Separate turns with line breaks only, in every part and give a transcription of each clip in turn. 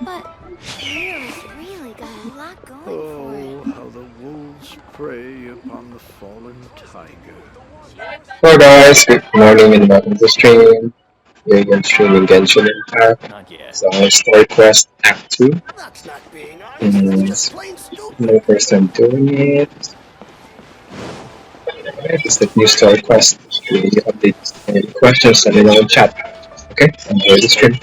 But Hero's really got a lot going for it.
Oh, how the wolves prey upon the fallen tiger.
Hello guys, good morning and welcome to the stream. We're again streaming Genshin Impact.
Not yet.
So Story Quest Act 2.
That's not being honest.
And
That's just plain
it's
stupid.
my first time doing it. Alright, it's the new Story Quest. Any updates, any questions, let me know in chat. Okay, enjoy the stream.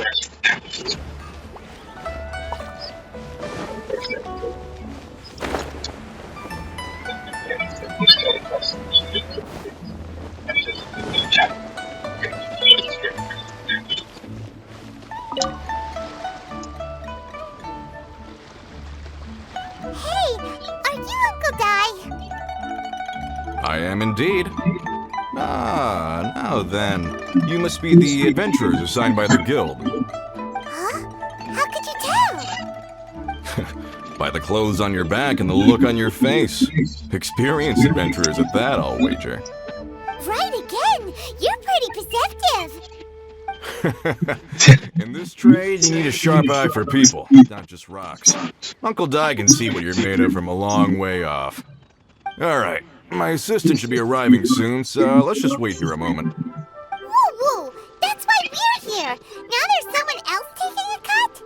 I am indeed. Ah, now then. You must be the adventurers assigned by the guild.
Huh? How could you tell?
By the clothes on your back and the look on your face. Experienced adventurers at that, I'll wager.
Right again! You're pretty perceptive!
In this trade, you need a sharp eye for people, not just rocks. Uncle Di can see what you're made of from a long way off. Alright, my assistant should be arriving soon, so let's just wait here a moment.
Woo-woo! That's why we're here! Now there's someone else taking a cut?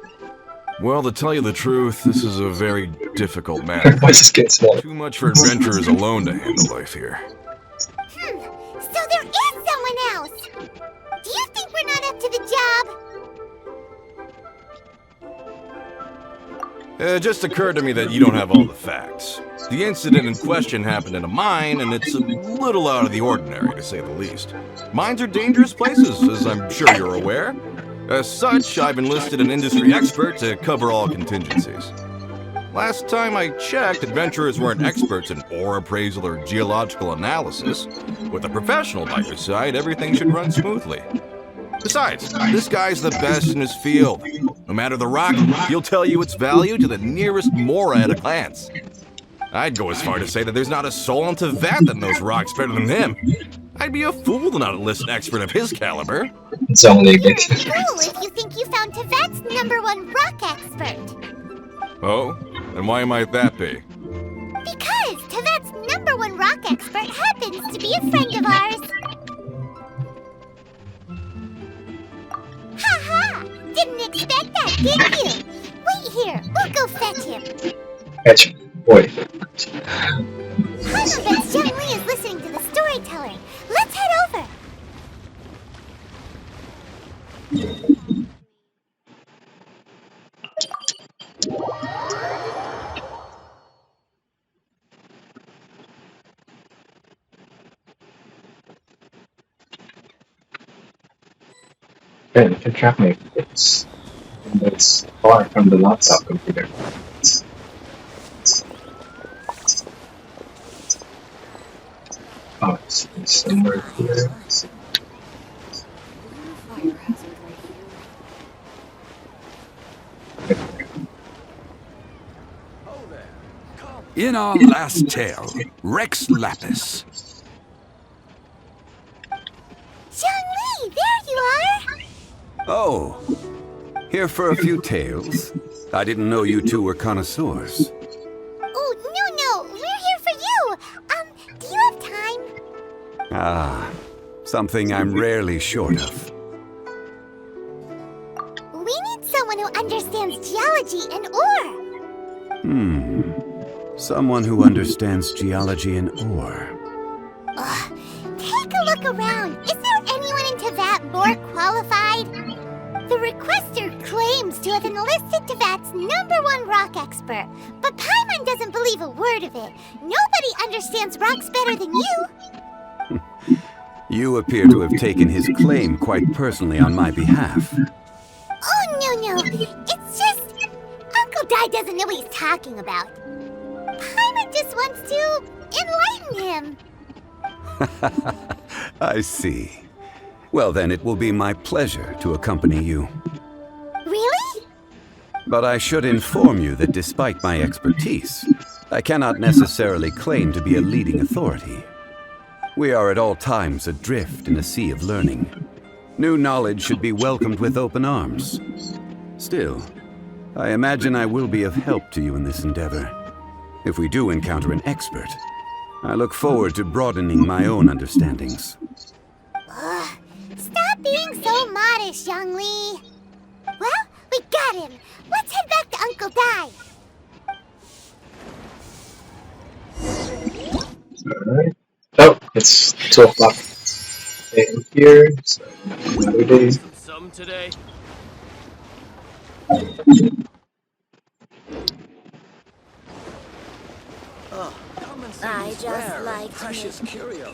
Well, to tell you the truth, this is a very difficult matter.
Everybody just gets smaller.
Too much for adventurers alone to handle life here.
So there is someone else! Do you think we're not up to the job?
It just occurred to me that you don't have all the facts. The incident in question happened in a mine, and it's a little out of the ordinary, to say the least. Mines are dangerous places, as I'm sure you're aware. As such, I've enlisted an industry expert to cover all contingencies. Last time I checked, adventurers weren't experts in ore appraisal or geological analysis. With a professional by your side, everything should run smoothly. Besides, this guy's the best in his field. No matter the rock, he'll tell you its value to the nearest mora at a glance. I'd go as far to say that there's not a soul in Teyvat that knows rocks better than him. I'd be a fool to not enlist an expert of his caliber.
Zhongli.
You're a fool if you think you found Teyvat's #1 rock expert.
Oh? And why might that be?
Because Teyvat's #1 rock expert happens to be a friend of ours. Ha-ha! Didn't expect that, did you? Wait here, we'll go fetch him.
Catch boy.
I bet Zhongli is listening to the storyteller. Let's head over.
Yeah, you can track me. It's far from the laptop computer. Oh, it's somewhere here.
In our last tale, Rex Lapis.
Zhongli, there you are!
Oh, here for a few tales. I didn't know you two were connoisseurs.
Oh, no, we're here for you. Do you have time?
Ah, something I'm rarely short of.
We need someone who understands geology and ore.
Someone who understands geology and ore.
Take a look around. Is there anyone in Teyvat more qualified? The requester claims to have enlisted Teyvat's #1 rock expert, but Paimon doesn't believe a word of it. Nobody understands rocks better than you.
You appear to have taken his claim quite personally on my behalf.
Oh, no. It's just... Uncle Di doesn't know what he's talking about. Paimon just wants to enlighten him.
I see. Well then, it will be my pleasure to accompany you.
Really?
But I should inform you that despite my expertise, I cannot necessarily claim to be a leading authority. We are at all times adrift in a sea of learning. New knowledge should be welcomed with open arms. Still, I imagine I will be of help to you in this endeavor. If we do encounter an expert, I look forward to broadening my own understandings.
Stop being so modest, Zhongli. Well, we got him. Let's head back to Uncle Dai.
Alright. Oh, it's 2 o'clock. And here, so another day.
Some today.
I just like
precious curio.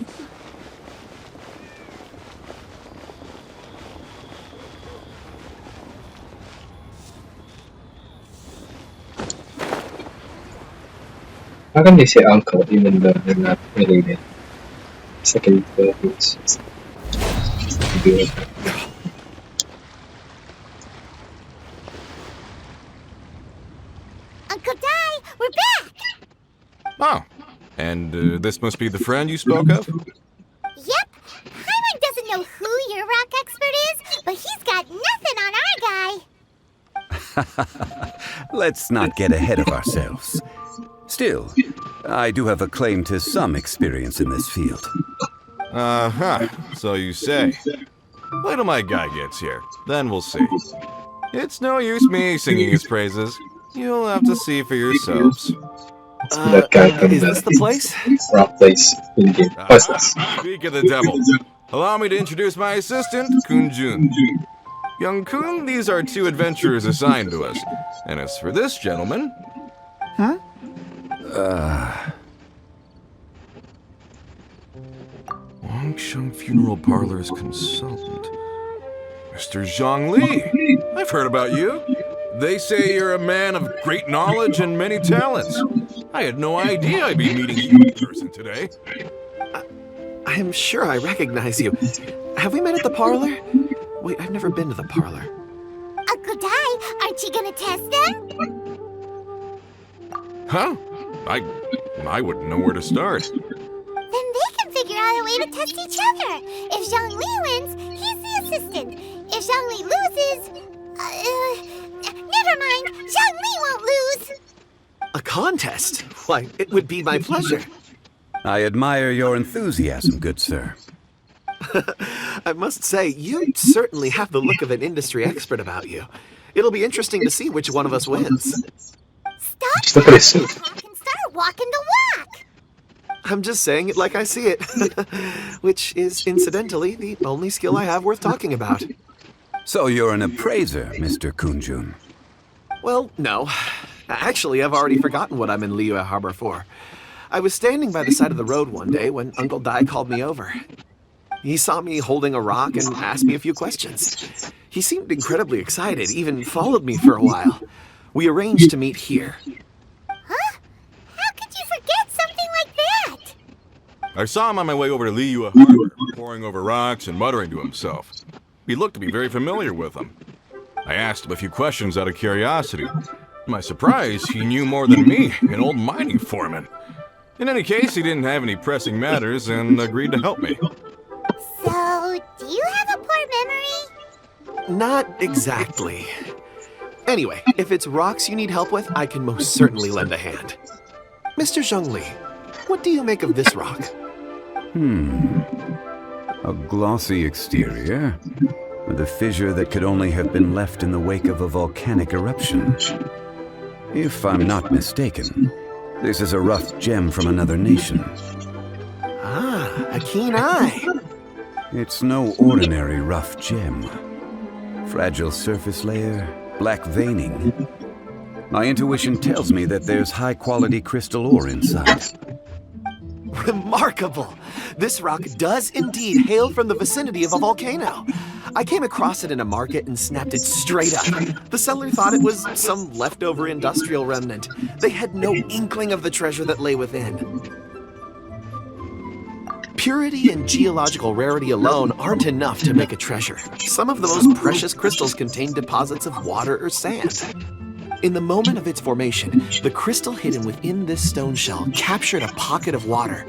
How can they say uncle even though they're not related? It's like in the Philippines. It's to do with that.
Uncle Dai, we're back!
Oh, and this must be the friend you spoke of?
Yep. Hyman doesn't know who your rock expert is, but he's got nothing on our guy.
Let's not get ahead of ourselves. Still, I do have a claim to some experience in this field.
Uh-huh, so you say. Wait till my guy gets here, then we'll see. It's no use me singing his praises. You'll have to see for yourselves.
That guy from
Is this the place?
rock place in the game. What's this?
Speak of the devil. Allow me to introduce my assistant, Kun Jun. Young Kun, these are 2 adventurers assigned to us. And as for this gentleman... Wangsheng Funeral Parlor's consultant. Mr. Zhongli. I've heard about you. They say you're a man of great knowledge and many talents. I had no idea I'd be meeting you in person today.
I am sure I recognize you. Have we met at the parlor? Wait, I've never been to the parlor.
Uncle Dai, aren't you gonna test them?
Huh? I wouldn't know where to start.
Then they can figure out a way to test each other. If Zhongli wins, he's the assistant. If Zhongli loses... never mind. Zhongli won't lose.
A contest? Why, it would be my pleasure.
I admire your enthusiasm, good sir.
I must say, you certainly have the look of an industry expert about you. It'll be interesting to see which one of us wins.
Stop
Look at his suit.
talk and start walking the walk.
I'm just saying it like I see it. Which is, incidentally, the only skill I have worth talking about.
So you're an appraiser, Mr. Kunjun.
Well, no. Actually, I've already forgotten what I'm in Liyue Harbor for. I was standing by the side of the road one day when Uncle Dai called me over. He saw me holding a rock and asked me a few questions. He seemed incredibly excited, even followed me for a while. We arranged to meet here.
Huh? How could you forget something like that?
I saw him on my way over to Liyue Harbor, poring over rocks and muttering to himself. He looked to be very familiar with them. I asked him a few questions out of curiosity. To my surprise, he knew more than me, an old mining foreman. In any case, he didn't have any pressing matters and agreed to help me.
So, do you have a poor memory?
Not exactly. Anyway, if it's rocks you need help with, I can most certainly lend a hand. Mr. Zhongli, what do you make of this rock?
A glossy exterior, with a fissure that could only have been left in the wake of a volcanic eruption. If I'm not mistaken, this is a rough gem from another nation.
Ah, a keen eye.
It's no ordinary rough gem. Fragile surface layer, black veining. My intuition tells me that there's high-quality crystal ore inside.
Remarkable! This rock does indeed hail from the vicinity of a volcano. I came across it in a market and snapped it straight up. The seller thought it was some leftover industrial remnant. They had no inkling of the treasure that lay within. Purity and geological rarity alone aren't enough to make a treasure. Some of the most precious crystals contain deposits of water or sand. In the moment of its formation, the crystal hidden within this stone shell captured a pocket of water.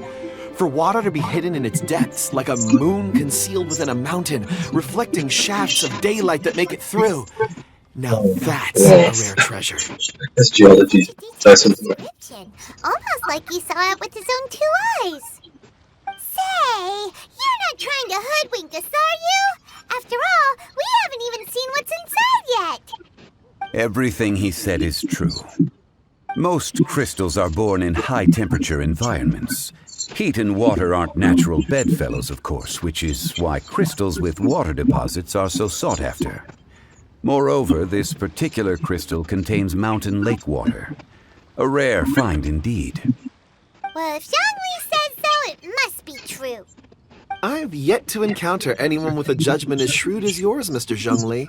For water to be hidden in its depths, like a moon concealed within a mountain, reflecting shafts of daylight that make it through, Now that's a rare treasure.
That's geology. That's important.
Description. Almost like he saw it with his own 2 eyes. Say, you're not trying to hoodwink us, are you? After all, we haven't even seen what's inside yet.
Everything he said is true. Most crystals are born in high-temperature environments. Heat and water aren't natural bedfellows, of course, which is why crystals with water deposits are so sought after. Moreover, this particular crystal contains mountain lake water. A rare find indeed.
Well, if Zhongli says so, it must be true.
I've yet to encounter anyone with a judgment as shrewd as yours, Mr. Zhongli.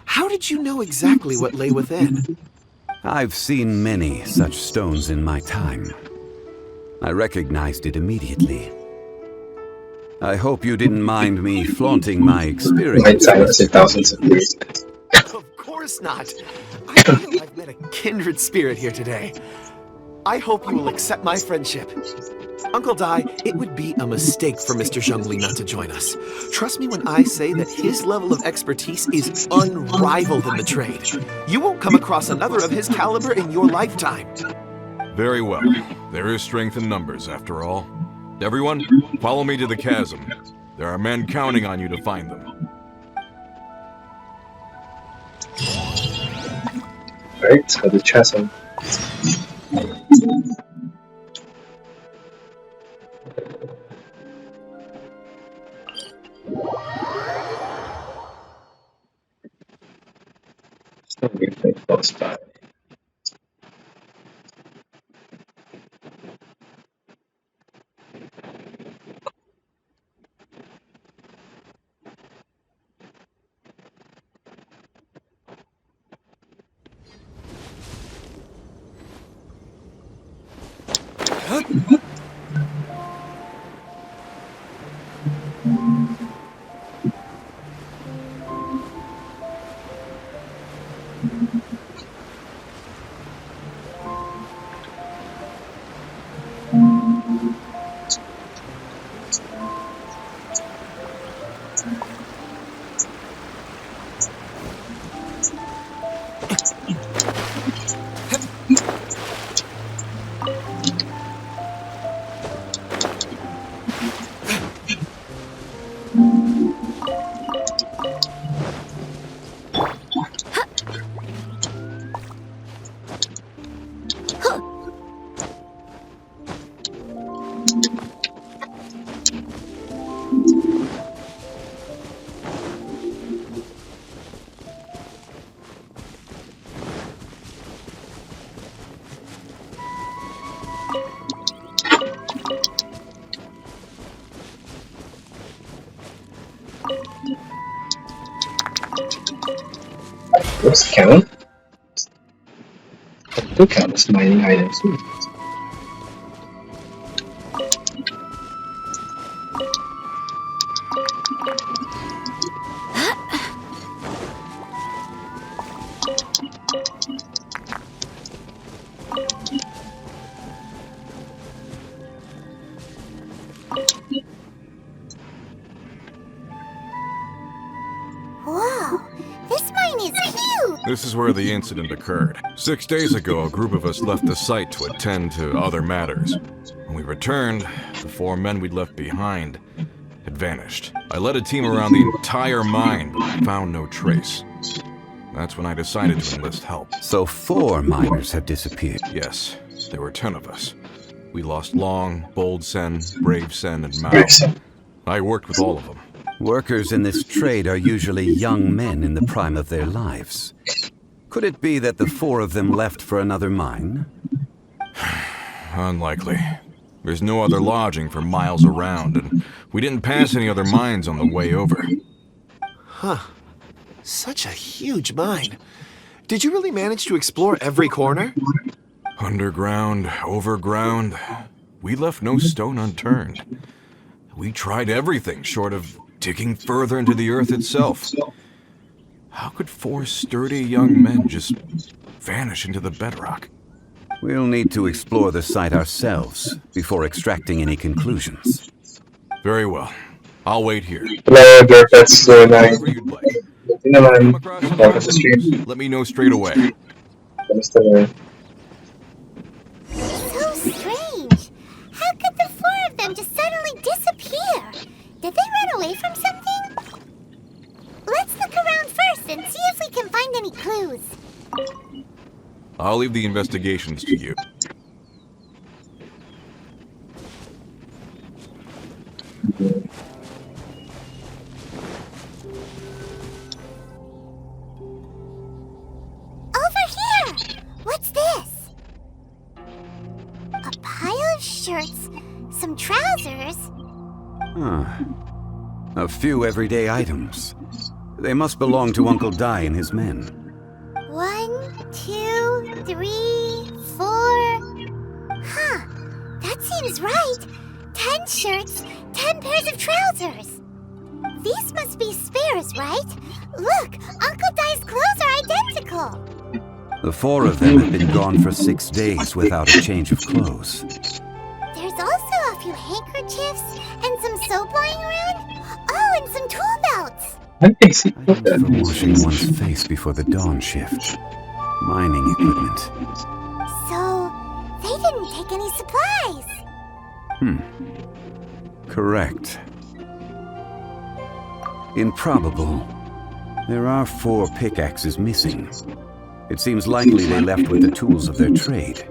How did you know exactly what lay within?
I've seen many such stones in my time. I recognized it immediately. I hope you didn't mind me flaunting my experience.
Might silence in thousands of years.
Of course not. I feel I've met a kindred spirit here today. I hope you will accept my friendship. Uncle Dai, it would be a mistake for Mr. Zhongli not to join us. Trust me when I say that his level of expertise is unrivaled in the trade. You won't come across another of his caliber in your lifetime.
Very well. There is strength in numbers, after all. Everyone, follow me to the chasm. There are men counting on you to find them.
Alright, so the chasm. It's not really close by. Those count? They do count as mining items.
Whoa, this mine is huge!
This is where the incident occurred. 6 days ago, a group of us left the site to attend to other matters. When we returned, the 4 men we'd left behind had vanished. I led a team around the entire mine, but found no trace. That's when I decided to enlist help.
So 4 miners have disappeared.
Yes, there were 10 of us. We lost Long, Bold Sen, Brave Sen, and Mao. I worked with all of them.
Workers in this trade are usually young men in the prime of their lives. Could it be that the 4 of them left for another mine?
Unlikely. There's no other lodging for miles around, and we didn't pass any other mines on the way over.
Huh. Such a huge mine. Did you really manage to explore every corner?
Underground, overground, we left no stone unturned. We tried everything short of digging further into the earth itself. How could 4 sturdy young men just vanish into the bedrock?
We'll need to explore the site ourselves before extracting any conclusions.
Very well. I'll wait here.
Hello, Gareth, that's so nice.
Wherever you'd like.
Buti naman.
Come across any
Tapos sa stream.
clues, let me know straight away.
Kamusta na?
So strange. How could the four of them just suddenly disappear? Did they run away from something? Let's look around first and see if we can find any clues.
I'll leave the investigations to you.
Over here! What's this? A pile of shirts, some trousers.
Huh. A few everyday items. They must belong to Uncle Dai and his men.
1, 2, 3, 4. Huh, that seems right. 10 shirts, 10 pairs of trousers. These must be spares, right? Look, Uncle Dai's clothes are identical.
The four of them had been gone for 6 days without a change of clothes.
There's also a few handkerchiefs and some soap lying around. Oh, and some tool belts.
Ano basic po
Items for washing one's face before the dawn shift. Mining equipment.
So, they didn't take any supplies.
Correct. Improbable. There are 4 pickaxes missing. It seems likely they left with the tools of their trade.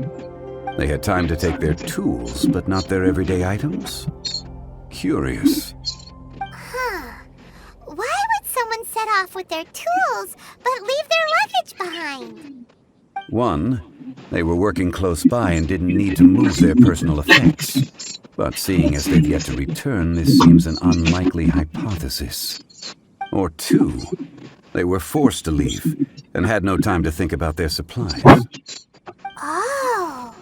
They had time to take their tools, but not their everyday items? Curious.
Huh. Why would someone set off with their tools, but leave their luggage behind?
1, they were working close by and didn't need to move their personal effects. But seeing as they've yet to return, this seems an unlikely hypothesis. Or 2, they were forced to leave and had no time to think about their supplies.
Oh.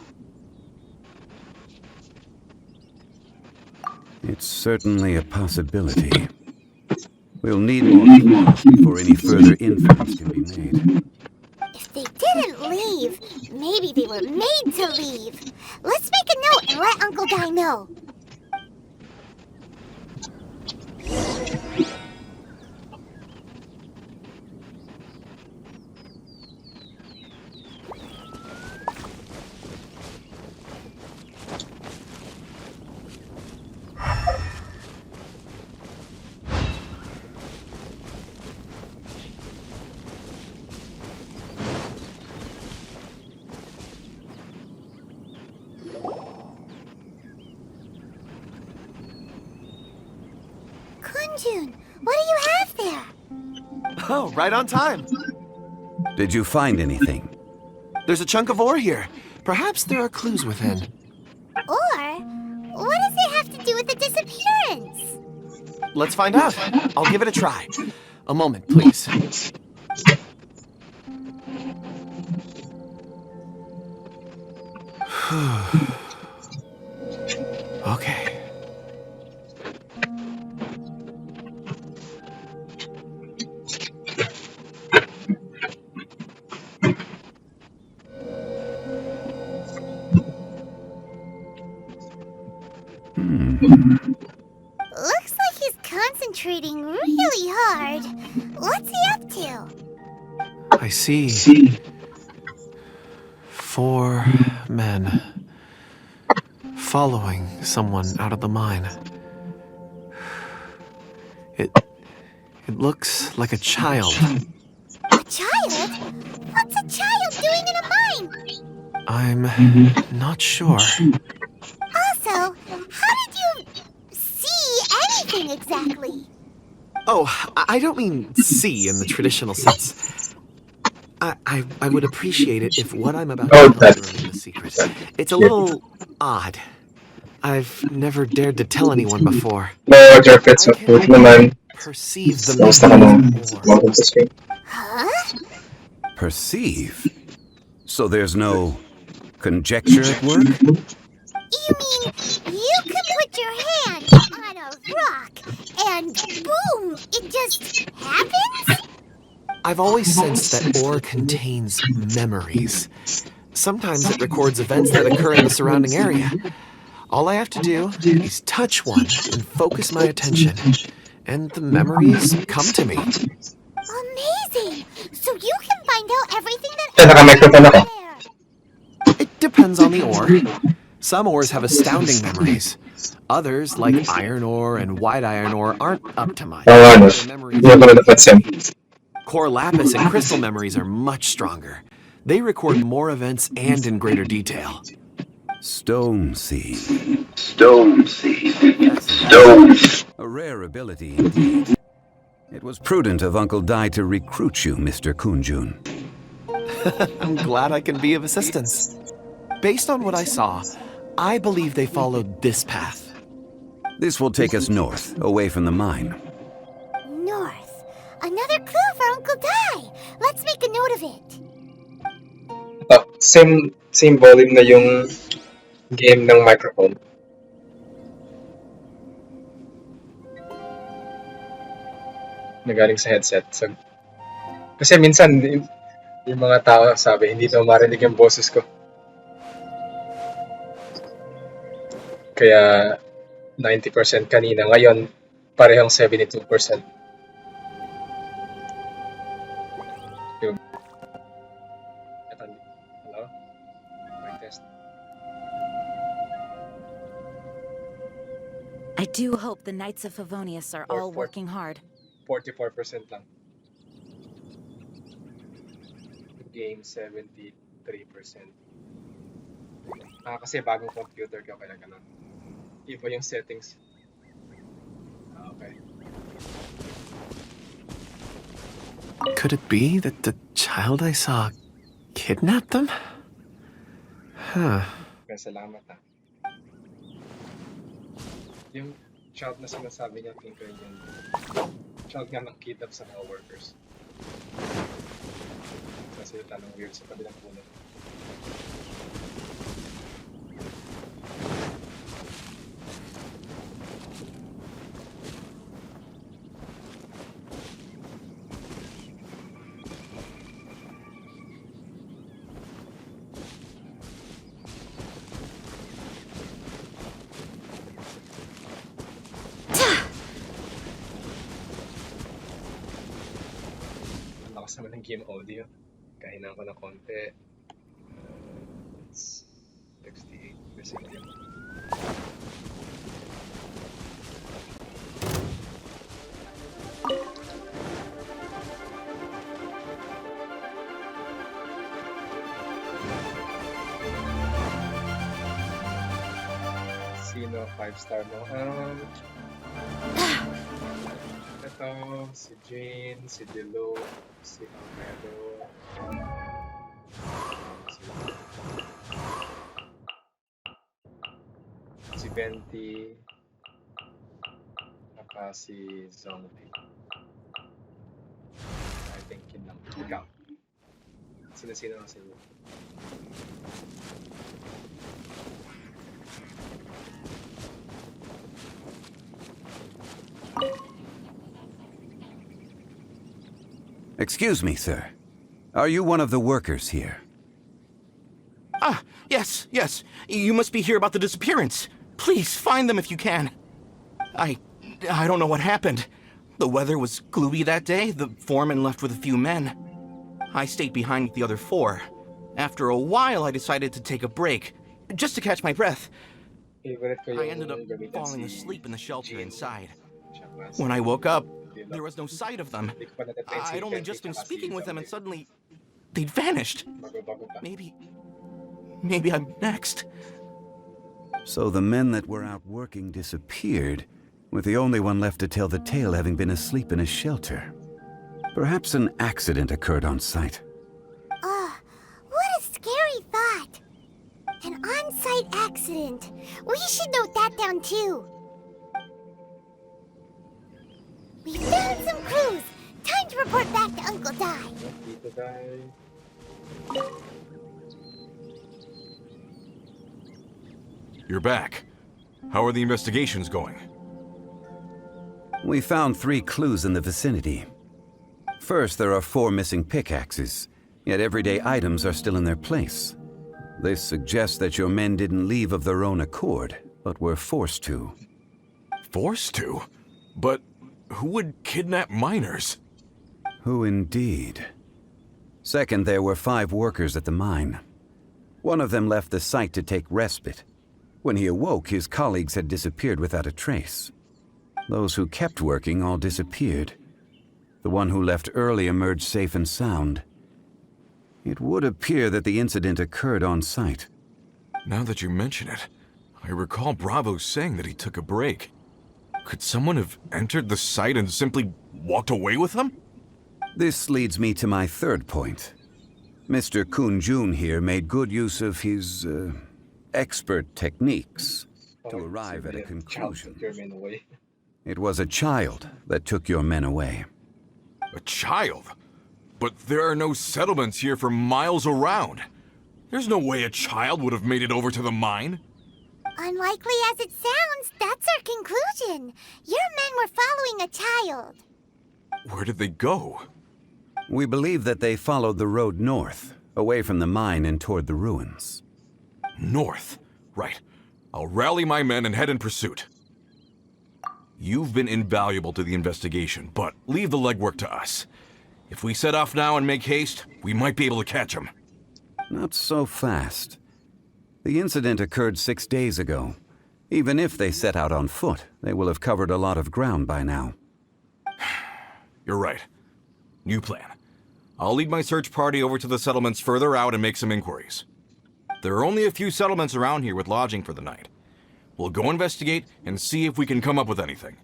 It's certainly a possibility. We'll need more clues before any further inference can be made.
If they didn't leave, maybe they were made to leave. Let's make a note and let Uncle Dai know. Kunjun, what do you have there?
Oh, right on time.
Did you find anything?
There's a chunk of ore here. Perhaps there are clues within.
Or, what does it have to do with the disappearance?
Let's find out. I'll give it a try. A moment, please. Okay.
Looks like he's concentrating really hard. What's he up to?
I see. 4 men following someone out of the mine. It looks like a child.
A child? What's a child doing in a mine?
I'm not sure.
Also, how did you see anything exactly?
Oh, I don't mean see in the traditional sense. I would appreciate it if what I'm about to tell you remained a secret. It's a little odd. I've never dared to tell anyone before.
No, Jarpet, so buti naman.
Perceive the
Kamusta ka na?
memory of war.
Welcome to stream.
Huh?
Perceive? So there's no conjecture at work?
You mean you can put your hand on a rock and boom, it just happens?
I've always sensed that ore contains memories. Sometimes it records events that occur in the surrounding area. All I have to do is touch one and focus my attention, and the memories come to me.
Amazing! So you can find out everything that
Siya, naka-microphone ako.
there.
It depends on the ore. Some ores have astounding memories. Others, like iron ore and white iron ore, aren't up to much.
Oo nga, no.
Their memories
Hindi ako napansin.
Core lapis and crystal memories are much stronger. They record more events and in greater detail.
Stone seed.
Stone seed.
A rare ability indeed. It was prudent of Uncle Dai to recruit you, Mr. Kunjun.
I'm glad I can be of assistance. Based on what I saw, I believe they followed this path.
This will take us north, away from the mine.
North. Another clue for Uncle Dai. Let's make a note of it.
Same volume na yung game ng microphone. Nagaling sa headset. So, kasi minsan, yung mga tao sabi, hindi daw marinig yung boses ko. Kaya, 90% kanina. Ngayon, parehong 72%. Yung... Hello? Mic test.
I do hope the Knights of Favonius are all working hard.
44% lang. Game 73%. Kasi bagong computer ka pala ganun. Iba yung settings. Okay.
Could it be that the child I saw kidnapped them? Huh.
Kaya salamat ha. Yung child na sinasabi niya, Tinker, yung child nga ng kidnap sa mga workers. Kasi yung tanong weird sa kabilang puno. Lakas naman ng game audio. Kahinaan ko na konti. It's 68% yun. Sino 5-star mo? Ito, si Jane, si Dilo, si Almedo, si Venti, saka si Zhongli. I think yun lang. Ikaw. Sino-sino na sa'yo?
Excuse me, sir. Are you one of the workers here?
Ah, yes. You must be here about the disappearance. Please, find them if you can. I don't know what happened. The weather was gloomy that day. The foreman left with a few men. I stayed behind with the other 4. After a while, I decided to take a break, just to catch my breath. I ended up falling asleep in the shelter inside. When I woke up, there was no sight of them. I'd only just been speaking with them and suddenly they'd vanished. Maybe I'm next.
So the men that were out working disappeared, with the only one left to tell the tale having been asleep in a shelter. Perhaps an accident occurred on site.
What a scary thought. An on-site accident. We should note that down too. We found some clues. Time to report back to Uncle Dai.
You're back. How are the investigations going?
We found 3 clues in the vicinity. First, there are 4 missing pickaxes, yet everyday items are still in their place. This suggests that your men didn't leave of their own accord, but were forced to.
Forced to? But who would kidnap miners?
Who indeed? Second, there were 5 workers at the mine. One of them left the site to take respite. When he awoke, his colleagues had disappeared without a trace. Those who kept working all disappeared. The one who left early emerged safe and sound. It would appear that the incident occurred on site.
Now that you mention it, I recall Bravo saying that he took a break. Could someone have entered the site and simply walked away with him?
This leads me to my third point. Mr. Kun-jun here made good use of his, expert techniques to arrive at a conclusion. It was a child that took your men away.
A child? But there are no settlements here for miles around. There's no way a child would have made it over to the mine.
Unlikely as it sounds, that's our conclusion. Your men were following a child.
Where did they go?
We believe that they followed the road north, away from the mine and toward the ruins.
North? Right. I'll rally my men and head in pursuit. You've been invaluable to the investigation, but leave the legwork to us. If we set off now and make haste, we might be able to catch them.
Not so fast. The incident occurred 6 days ago. Even if they set out on foot, they will have covered a lot of ground by now.
You're right. New plan. I'll lead my search party over to the settlements further out and make some inquiries. There are only a few settlements around here with lodging for the night. We'll go investigate and see if we can come up with anything.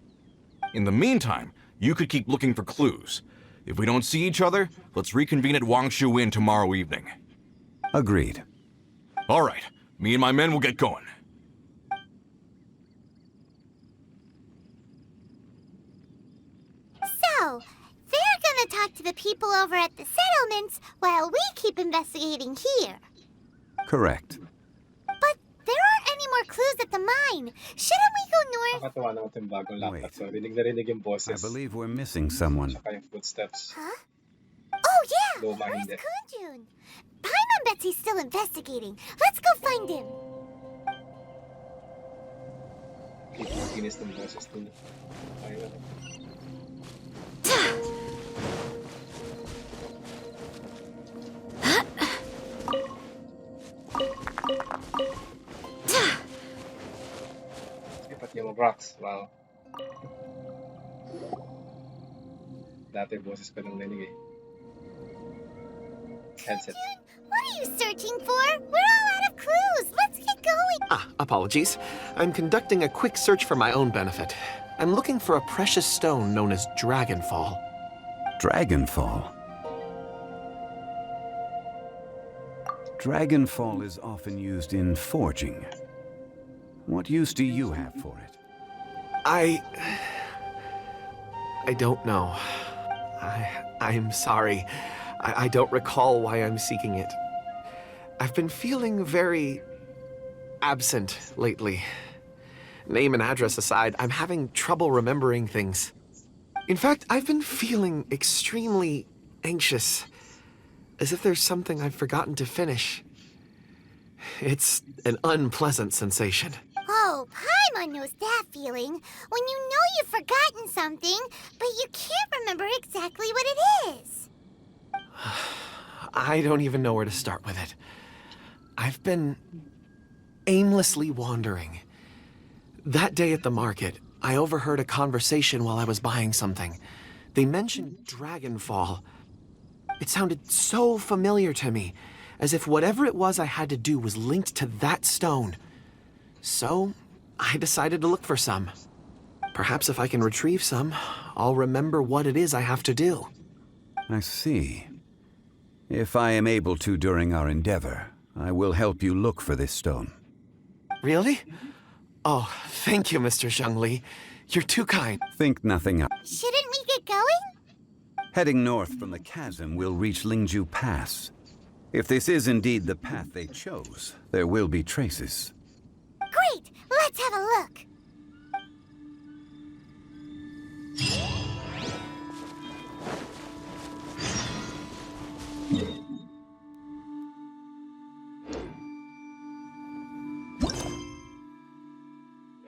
In the meantime, you could keep looking for clues. If we don't see each other, let's reconvene at Wangshu Inn tomorrow evening.
Agreed.
All right. Me and my men will get going.
So, they're gonna talk to the people over at the settlements while we keep investigating here.
Correct.
But there aren't any more clues at the mine. Shouldn't we go north?
Nakakatawa naman itong bagong laptop.
Wait.
So, rinig na rinig yung
I
boses.
believe we're missing someone.
Tsaka yung footsteps.
Huh? Oh yeah!
Luma
Where's
hindi.
Kunjun? Paimon bets he's still investigating. Let's go find him.
Kinis ng boses nila. Ayun. Ipat niya mag-rocks. Wow. Dati boses ko nang narinig eh. Headset.
What are you searching for? We're all out of clues. Let's get going.
Apologies. I'm conducting a quick search for my own benefit. I'm looking for a precious stone known as Dragonfall.
Dragonfall? Dragonfall is often used in forging. What use do you have for it?
I don't know. I'm sorry. I don't recall why I'm seeking it. I've been feeling very absent lately. Name and address aside, I'm having trouble remembering things. In fact, I've been feeling extremely anxious, as if there's something I've forgotten to finish. It's an unpleasant sensation.
Oh, Paimon knows that feeling. When you know you've forgotten something, but you can't remember exactly what it is.
I don't even know where to start with it. I've been aimlessly wandering. That day at the market, I overheard a conversation while I was buying something. They mentioned Dragonfall. It sounded so familiar to me, as if whatever it was I had to do was linked to that stone. So, I decided to look for some. Perhaps if I can retrieve some, I'll remember what it is I have to do.
I see. If I am able to during our endeavor, I will help you look for this stone.
Really? Oh, thank you, Mr. Zhongli. You're too kind.
Think nothing of.
Shouldn't we get going?
Heading north from the chasm, we'll reach Lingju Pass. If this is indeed the path they chose, there will be traces.
Great! Let's have a look.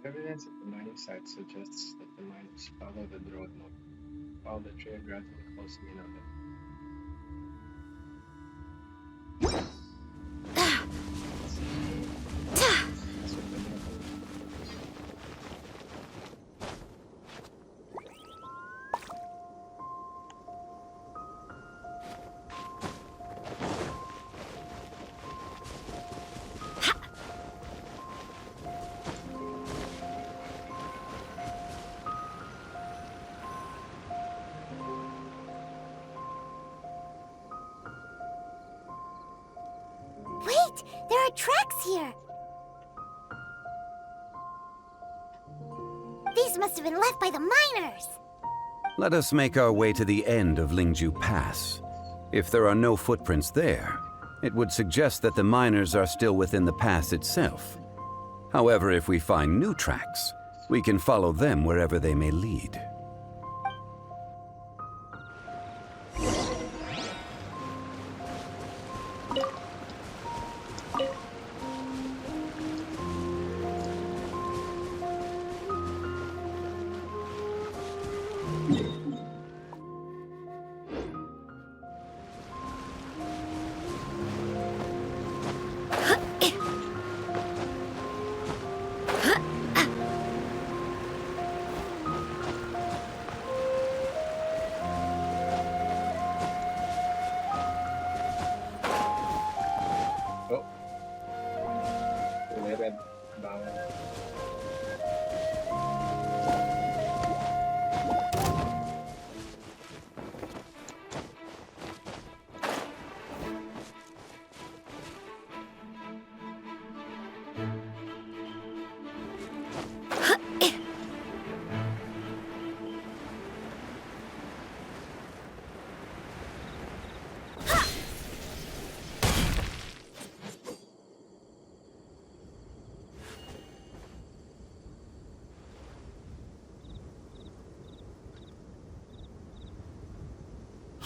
Evidence at the mining site suggests that the miners followed the road north. Follow the trail gradually Pausinin natin.
Wait! There are tracks here! These must have been left by the miners!
Let us make our way to the end of Lingju Pass. If there are no footprints there, it would suggest that the miners are still within the pass itself. However, if we find new tracks, we can follow them wherever they may lead.
Oh. ตรงนี้เป็นบาง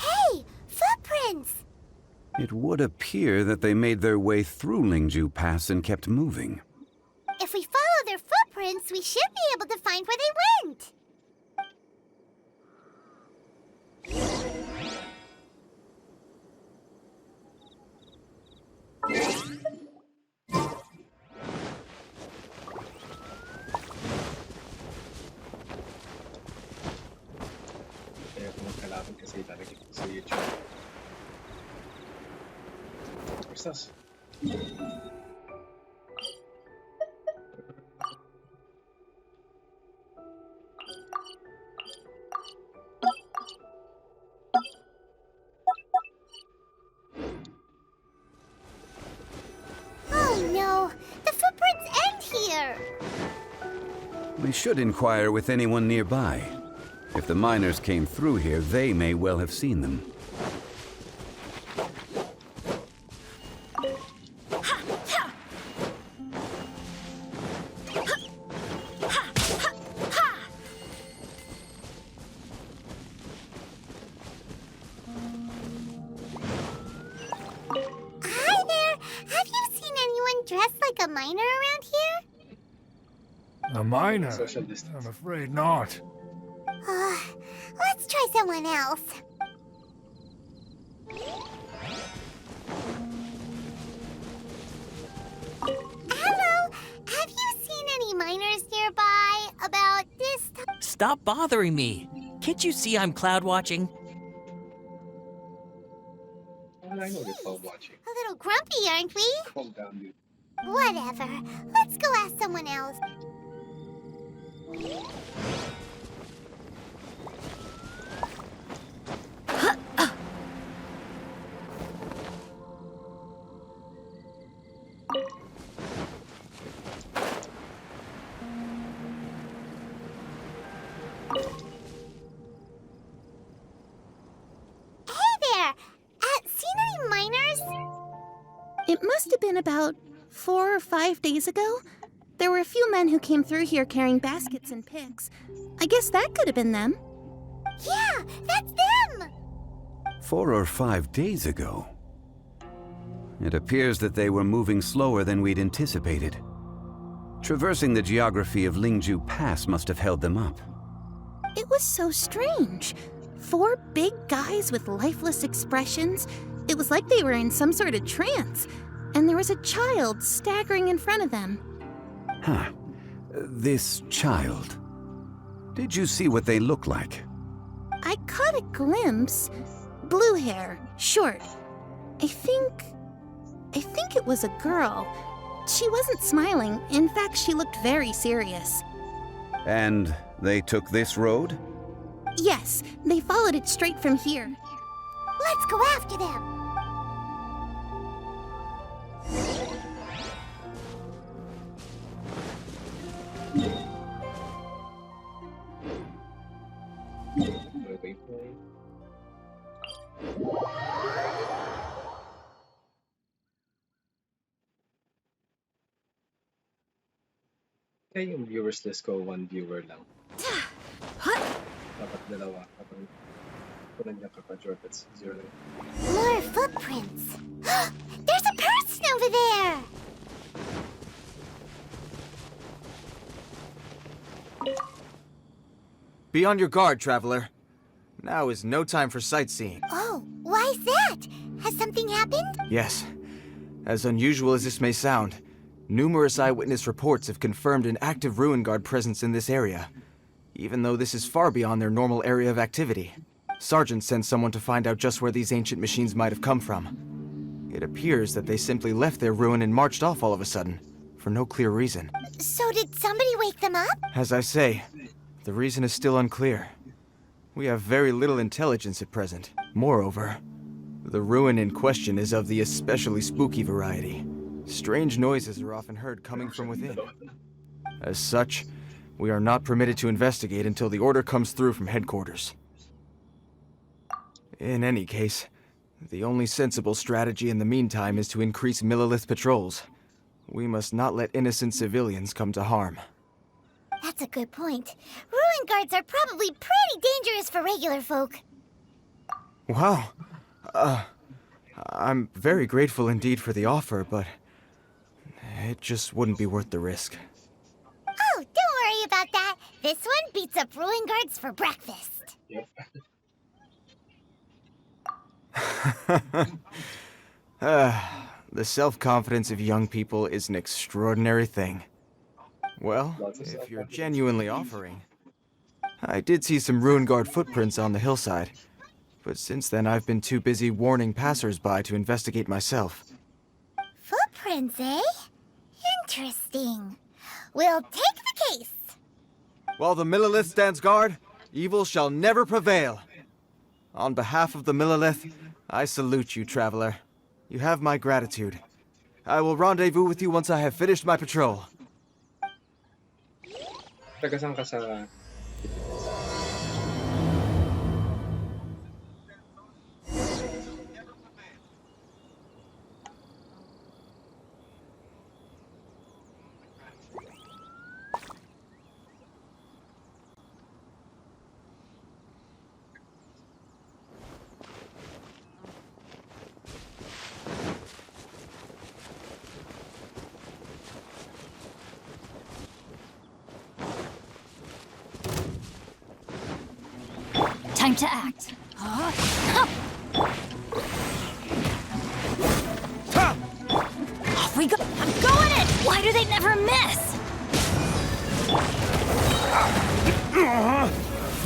Hey! Footprints!
It would appear that they made their way through Lingju Pass and kept moving.
If we follow their footprints, we should be able to find where they went!
Kaya kung magkalaban kasi talaga sa YouTube. Basta.
Oh no! The footprints end here!
We should inquire with anyone nearby. If the miners came through here, they may well have seen them.
Hi there! Have you seen anyone dressed like a miner around here?
A miner?
Social distance.
I'm afraid not.
Let's try someone else. Hello! Have you seen any miners nearby about this time?
Stop bothering me. Can't you see I'm cloud watching?
How will I know this while watching?
A little grumpy, aren't we?
Calm down, dude.
Whatever. Let's go ask someone else. Hey there! Seen any miners?
It must have been about 4 or 5 days ago. There were a few men who came through here carrying baskets and picks. I guess that could have been them.
Yeah, that's them!
4 or 5 days ago. It appears that they were moving slower than we'd anticipated. Traversing the geography of Lingju Pass must have held them up.
It was so strange. 4 big guys with lifeless expressions. It was like they were in some sort of trance. And there was a child staggering in front of them.
Huh. This child. Did you see what they look like?
I caught a glimpse. Blue hair, short. I think it was a girl. She wasn't smiling. In fact, she looked very serious.
And they took this road?
Yes, they followed it straight from here.
Let's go after them.
Kaya yung viewers list ko, 1 viewer lang. Dapat dalawa. Kapag kunan niya kapag that's 0.
More footprints. There's a person over there.
Be on your guard, traveler. Now is no time for sightseeing.
Oh, why's that? Has something happened?
Yes. As unusual as this may sound, numerous eyewitness reports have confirmed an active ruin guard presence in this area, even though this is far beyond their normal area of activity. Sergeant sent someone to find out just where these ancient machines might have come from. It appears that they simply left their ruin and marched off all of a sudden, for no clear reason.
So did somebody wake them up?
As I say, the reason is still unclear. We have very little intelligence at present. Moreover, the ruin in question is of the especially spooky variety. Strange noises are often heard coming from within. As such, we are not permitted to investigate until the order comes through from headquarters. In any case, the only sensible strategy in the meantime is to increase Millilith patrols. We must not let innocent civilians come to harm.
That's a good point. Ruin guards are probably pretty dangerous for regular folk.
Wow. I'm very grateful indeed for the offer, but it just wouldn't be worth the risk.
Oh, don't worry about that. This one beats up ruin guards for breakfast.
Yep.
The self-confidence of young people is an extraordinary thing. Well, if you're genuinely offering. I did see some ruin guard footprints on the hillside, but since then I've been too busy warning passers-by to investigate myself.
Footprints, eh? Interesting. We'll take the case.
While the Millilith stands guard, evil shall never prevail. On behalf of the Millilith, I salute you, traveler. You have my gratitude. I will rendezvous with you once I have finished my patrol.
Taga saan ka sa...
Time to act. Off we go. I'm going in! Why do they never miss?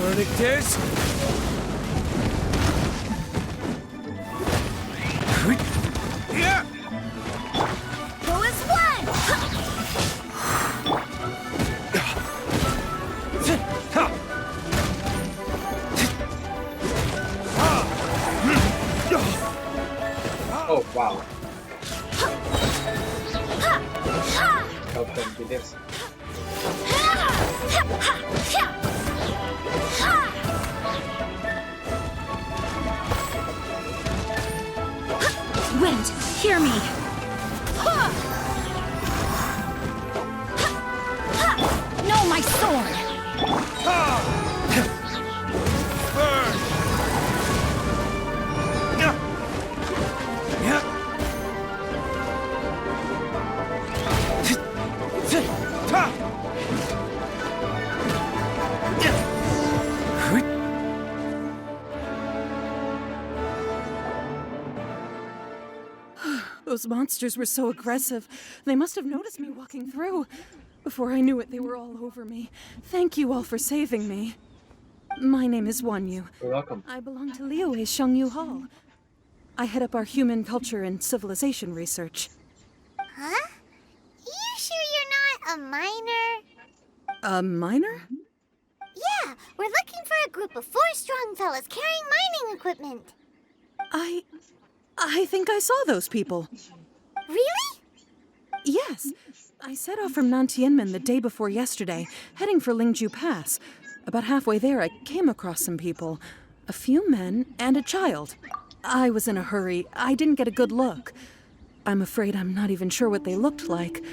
Verdict is...
Go as one!
Oh, wow. Help them do this.
Wind, hear me. No, my sword!
Those monsters were so aggressive. They must have noticed me walking through. Before I knew it, they were all over me. Thank you all for saving me. My name is Wanyu.
You're welcome.
I belong to Liyue's Shengyu Hall. I head up our human culture and civilization research.
Huh? You sure you're not a miner?
A miner?
Yeah, we're looking for a group of 4 strong fellas carrying mining equipment.
I think I saw those people.
Really?
Yes. I set off from Nantianmen the day before yesterday, heading for Lingju Pass. About halfway there, I came across some people. A few men and a child. I was in a hurry. I didn't get a good look. I'm afraid I'm not even sure what they looked like.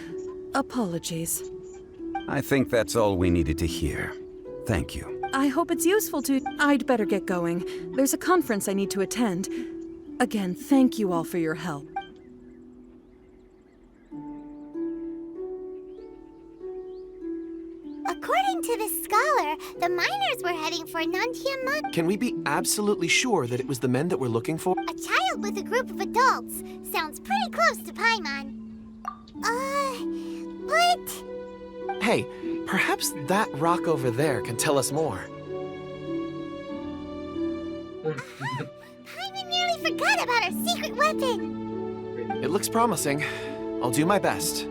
Apologies.
I think that's all we needed to hear. Thank you.
I hope it's useful to... I'd better get going. There's a conference I need to attend. Again, thank you all for your help.
According to this scholar, the miners were heading for Nantianmen.
Can we be absolutely sure that it was the men that we're looking for?
A child with a group of adults. Sounds pretty close to Paimon. But...
Hey, perhaps that rock over there can tell us more.
Paimon nearly forgot about our secret weapon.
It looks promising. I'll do my best.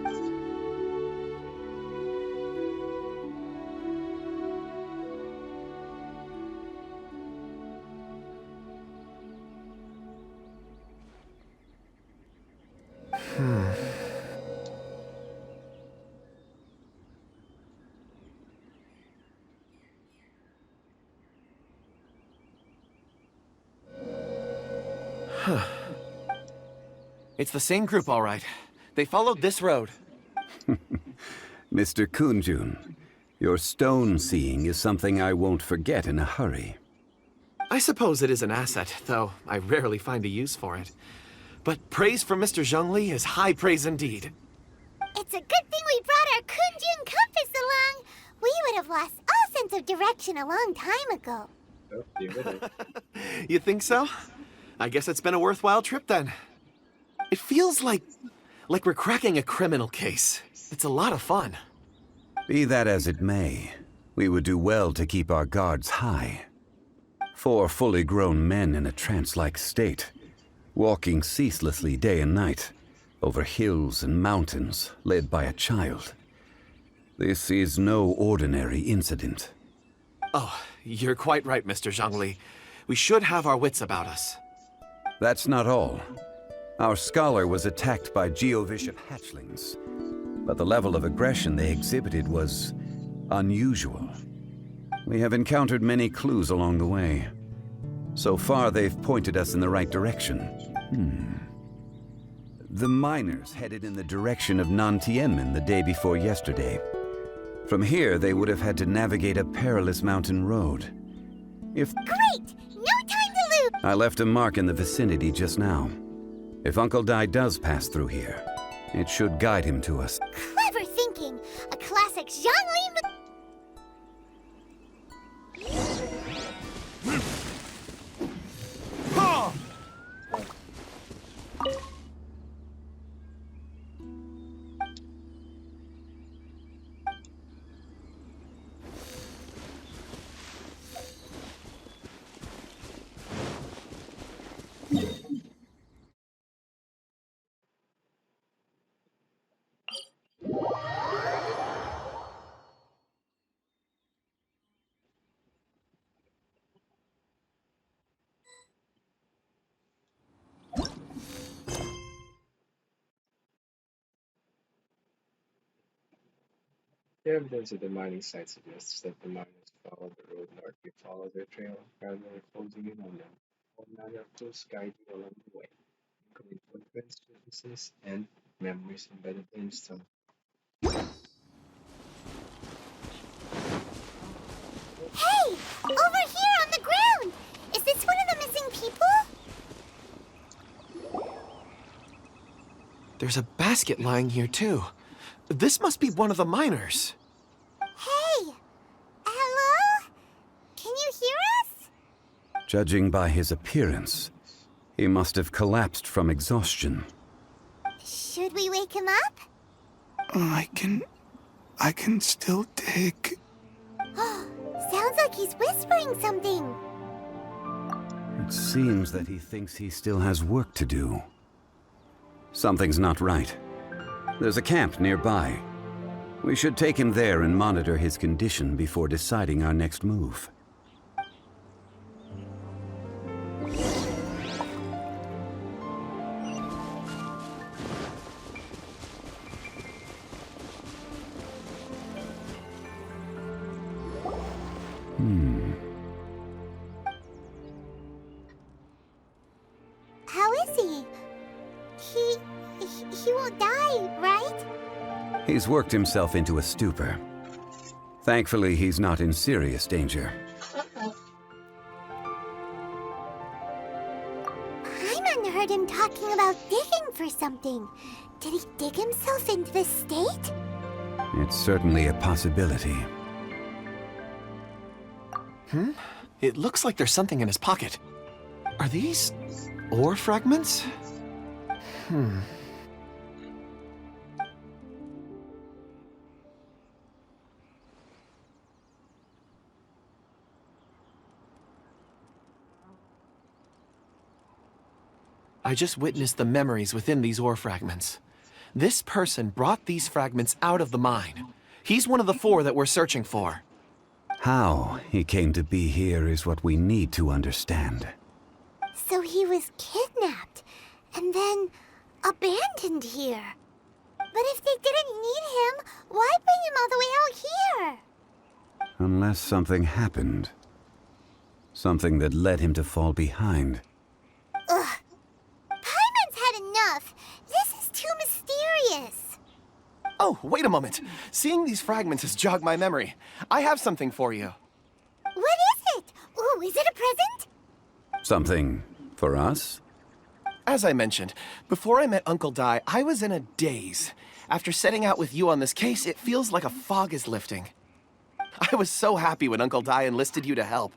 It's the same group, all right. They followed this road.
Mr. Kunjun, your stone seeing is something I won't forget in a hurry.
I suppose it is an asset, though I rarely find a use for it. But praise from Mr. Zhongli is high praise indeed.
It's a good thing we brought our Kunjun compass along. We would have lost all sense of direction a long time ago.
Oh, you would have.
You think so? I guess it's been a worthwhile trip then. It feels like we're cracking a criminal case. It's a lot of fun.
Be that as it may, we would do well to keep our guards high. 4 fully grown men in a trance-like state, walking ceaselessly day and night, over hills and mountains, led by a child. This is no ordinary incident.
Oh, you're quite right, Mr. Zhongli. We should have our wits about us.
That's not all. Our scholar was attacked by Geovishap hatchlings, but the level of aggression they exhibited was unusual. We have encountered many clues along the way. So far, they've pointed us in the right direction. The miners headed in the direction of Nantianmen the day before yesterday. From here, they would have had to navigate a perilous mountain road.
Great! No time to lose!
I left a mark in the vicinity just now. If Uncle Dai does pass through here, it should guide him to us.
Clever thinking! A classic Zhongli...
The evidence of the mining site suggests that the miners followed the road north to follow their trail, rather than closing in on them. All manner of clues guide you along the way, including footprints, witnesses, and memories embedded in stone.
Hey! Over here on the ground! Is this one of the missing people?
There's a basket lying here, too. This must be one of the miners.
Hey! Hello? Can you hear us?
Judging by his appearance, he must have collapsed from exhaustion.
Should we wake him up?
I can still dig.
Sounds like he's whispering something.
It seems that he thinks he still has work to do. Something's not right. There's a camp nearby. We should take him there and monitor his condition before deciding our next move.
How is he? He won't die, right?
He's worked himself into a stupor. Thankfully, he's not in serious danger.
Paimon heard him talking about digging for something. Did he dig himself into this state?
It's certainly a possibility.
It looks like there's something in his pocket. Are these ore fragments? I just witnessed the memories within these ore fragments. This person brought these fragments out of the mine. He's one of the 4 that we're searching for.
How he came to be here is what we need to understand.
So he was kidnapped and then abandoned here. But if they didn't need him, why bring him all the way out here?
Unless something happened. Something that led him to fall behind.
Ugh. Paimon's had enough. This is too mysterious.
Oh, wait a moment. Seeing these fragments has jogged my memory. I have something for you.
What is it? Ooh, is it a present?
Something for us?
As I mentioned, before I met Uncle Dai, I was in a daze. After setting out with you on this case, it feels like a fog is lifting. I was so happy when Uncle Dai enlisted you to help.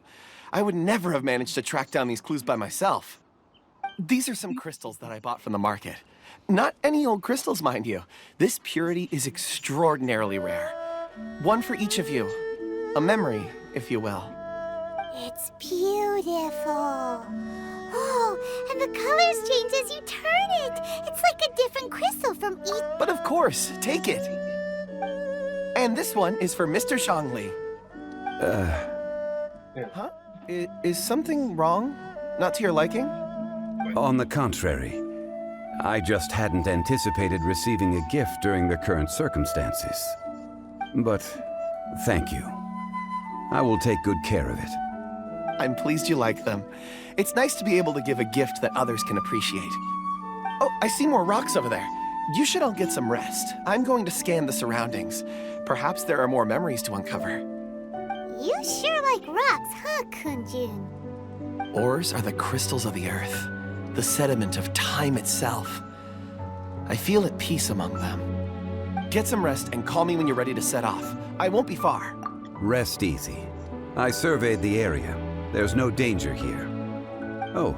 I would never have managed to track down these clues by myself. These are some crystals that I bought from the market. Not any old crystals, mind you. This purity is extraordinarily rare. One for each of you. A memory, if you will.
It's beautiful. Oh, and the colors change as you turn it. It's like a different crystal from each...
But of course, take it. And this one is for Mr. Zhongli. Huh? Is something wrong? Not to your liking?
On the contrary. I just hadn't anticipated receiving a gift during the current circumstances. But thank you. I will take good care of it.
I'm pleased you like them. It's nice to be able to give a gift that others can appreciate. Oh, I see more rocks over there. You should all get some rest. I'm going to scan the surroundings. Perhaps there are more memories to uncover.
You sure like rocks, huh, Kunjun?
Ores are the crystals of the earth, the sediment of time itself. I feel at peace among them. Get some rest and call me when you're ready to set off. I won't be far.
Rest easy. I surveyed the area. There's no danger here. Oh,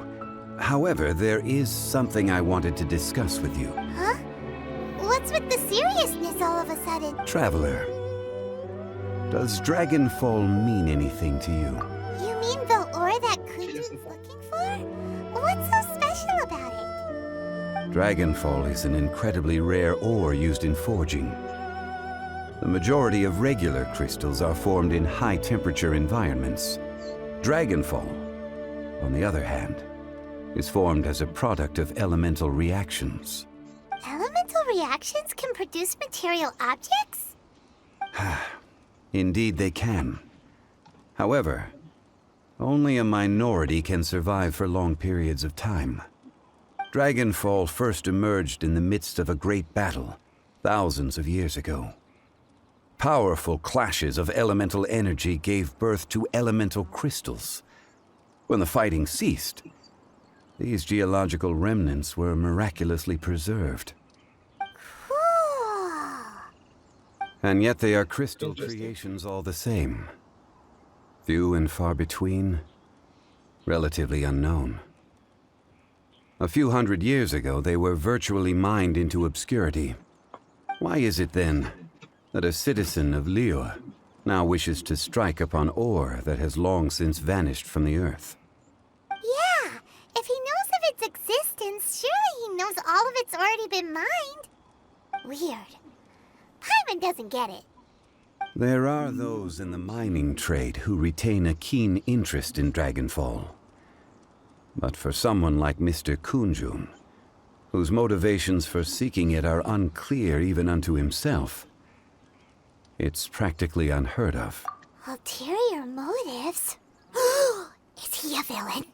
however, there is something I wanted to discuss with you.
Huh? What's with the seriousness all of a sudden?
Traveler, does Dragonfall mean anything to you?
You mean the ore that Kunjun's looking for? What's so special about it?
Dragonfall is an incredibly rare ore used in forging. The majority of regular crystals are formed in high-temperature environments. Dragonfall, on the other hand, is formed as a product of elemental reactions.
Elemental reactions can produce material objects?
Indeed they can. However, only a minority can survive for long periods of time. Dragonfall first emerged in the midst of a great battle, thousands of years ago. Powerful clashes of elemental energy gave birth to elemental crystals. When the fighting ceased, these geological remnants were miraculously preserved.
Cool.
And yet they are crystal creations all the same. Few and far between, relatively unknown. A few hundred years ago, they were virtually mined into obscurity. Why is it, then, that a citizen of Liyue now wishes to strike upon ore that has long since vanished from the earth?
Yeah, if he knows of its existence, surely he knows all of it's already been mined. Weird. Paimon doesn't get it.
There are those in the mining trade who retain a keen interest in Dragonfall. But for someone like Mr. Kunjun, whose motivations for seeking it are unclear even unto himself, it's practically unheard of.
Ulterior motives? Is he a villain?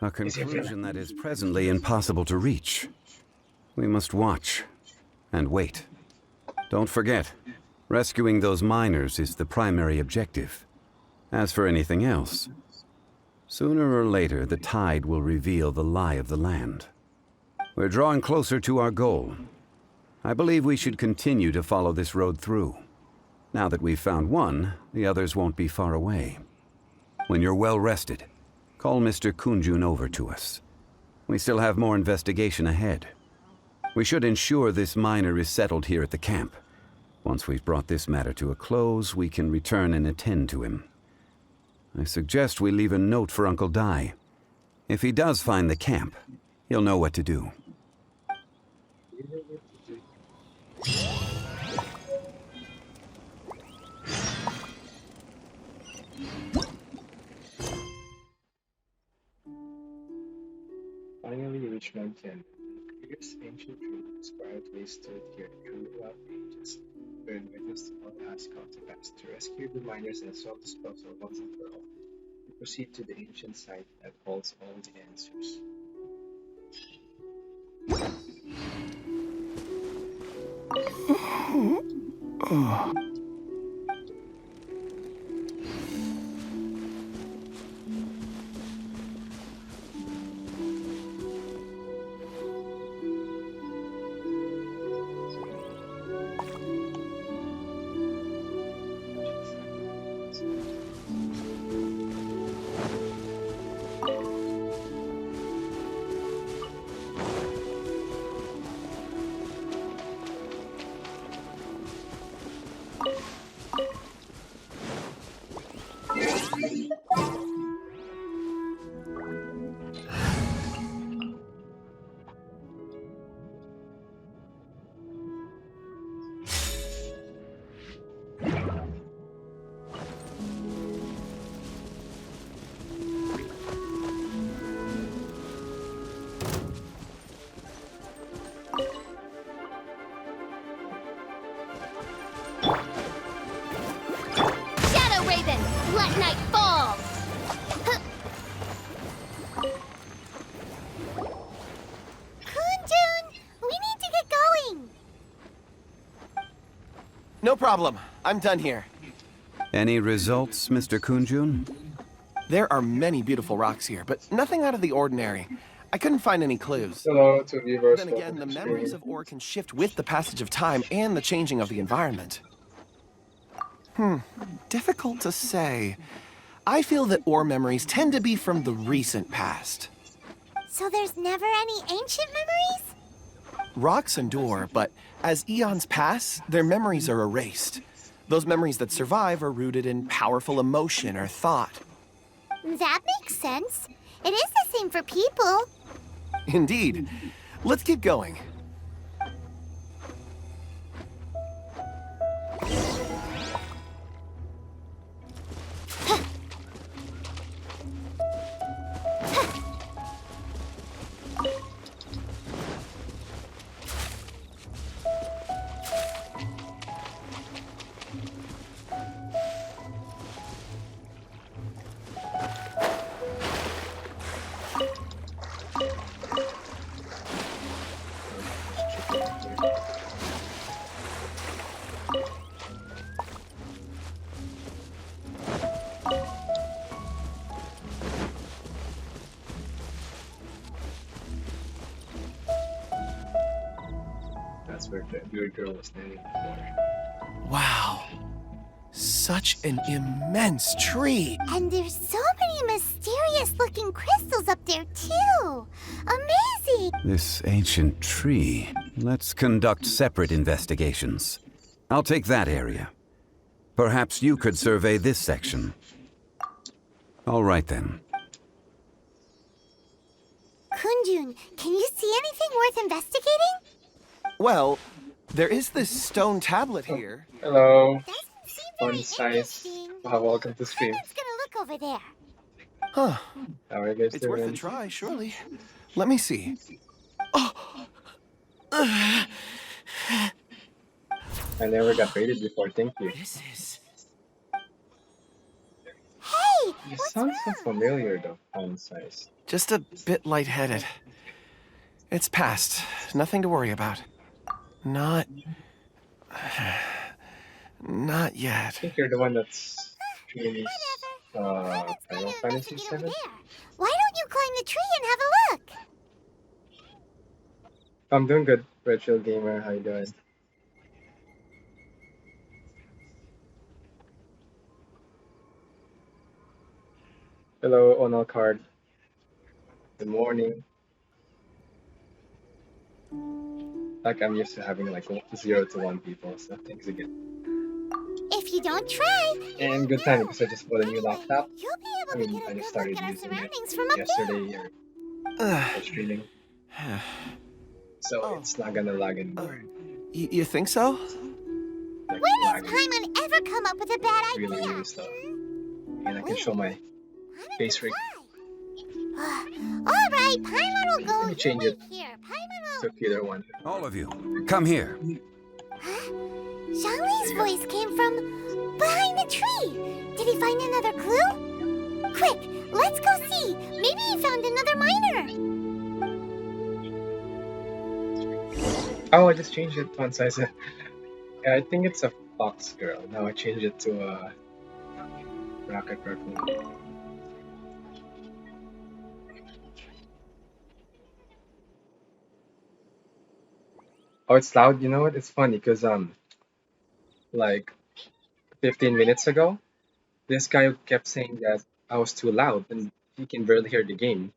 A conclusion that is presently impossible to reach. We must watch and wait. Don't forget, rescuing those miners is the primary objective. As for anything else, sooner or later the tide will reveal the lie of the land. We're drawing closer to our goal. I believe we should continue to follow this road through. Now that we've found one, the others won't be far away. When you're well rested, call Mr. Kunjun over to us. We still have more investigation ahead. We should ensure this miner is settled here at the camp. Once we've brought this matter to a close, we can return and attend to him. I suggest we leave a note for Uncle Dai. If he does find the camp, he'll know what to do.
Finally reached Mount Tian. The fierce ancient tree whose quietly stood here throughout the ages, bearing witness to what has come to pass. To rescue the miners and solve this puzzle once and for all, we proceed to the ancient site that holds all the answers.
Let night fall! Kunjun, we need to get going!
No problem. I'm done here.
Any results, Mr. Kunjun?
There are many beautiful rocks here, but nothing out of the ordinary. I couldn't find any clues.
Hello to viewers.
Then again, the memories of ore can shift with the passage of time and the changing of the environment. Difficult to say. I feel that ore memories tend to be from the recent past.
So there's never any ancient memories?
Rocks endure, but as eons pass, their memories are erased. Those memories that survive are rooted in powerful emotion or thought.
That makes sense. It is the same for people.
Indeed. Let's keep going.
That's where the weird girl was standing before.
Wow. Such an immense tree.
And there's so many mysterious looking crystals up there too. Amazing!
This ancient tree. Let's conduct separate investigations. I'll take that area. Perhaps you could survey this section. All right then.
Kunjun, can you see anything worth investigating?
Well, there is this stone tablet here.
Hello.
Doesn't seem
Fun
very
size.
interesting.
Welcome to stream.
Let's gonna look over there.
Huh.
How are you guys
It's
doing?
worth a try, surely. Let me see. Oh.
I never got rated before, thank you.
This is...
Hey,
You
what's
sound so
wrong?
familiar though, fun size.
Just a bit lightheaded. It's past. Nothing to worry about. Not
I
yet.
think you're the one that's streams
Whatever.
Final
Let's go
Fantasy
investigate over
7?
there. Why don't you climb the tree and have a look?
I'm doing good, Retro Gamer. How you doing? Hello, Onal Card. Good morning. Like I'm used to having like 0 to 1 people, so thanks again.
If you don't try,
And good timing because I just bought a new laptop.
you'll be able
I
to
mean,
get
I
a
just
good
started
look at our
using it
surroundings from up there.
yesterday or streaming, so
Oh.
it's not gonna lag anymore.
You think so?
Like
When has
lagging
Paimon ever come up with a bad idea?
really slow. And I can show my face rig.
All right, Paimon will go.
Let me change it
Here, Paimon
to cuter one.
All of you, come here.
Zhongli's voice came from behind the tree. Did he find another clue? Quick, let's go see. Maybe he found another miner.
Oh, I just changed it font size. I think it's a fox girl. Now I changed it to a rocket raccoon. Oh, it's loud. You know what? It's funny because like 15 minutes ago, this guy kept saying that I was too loud and he can barely hear the game.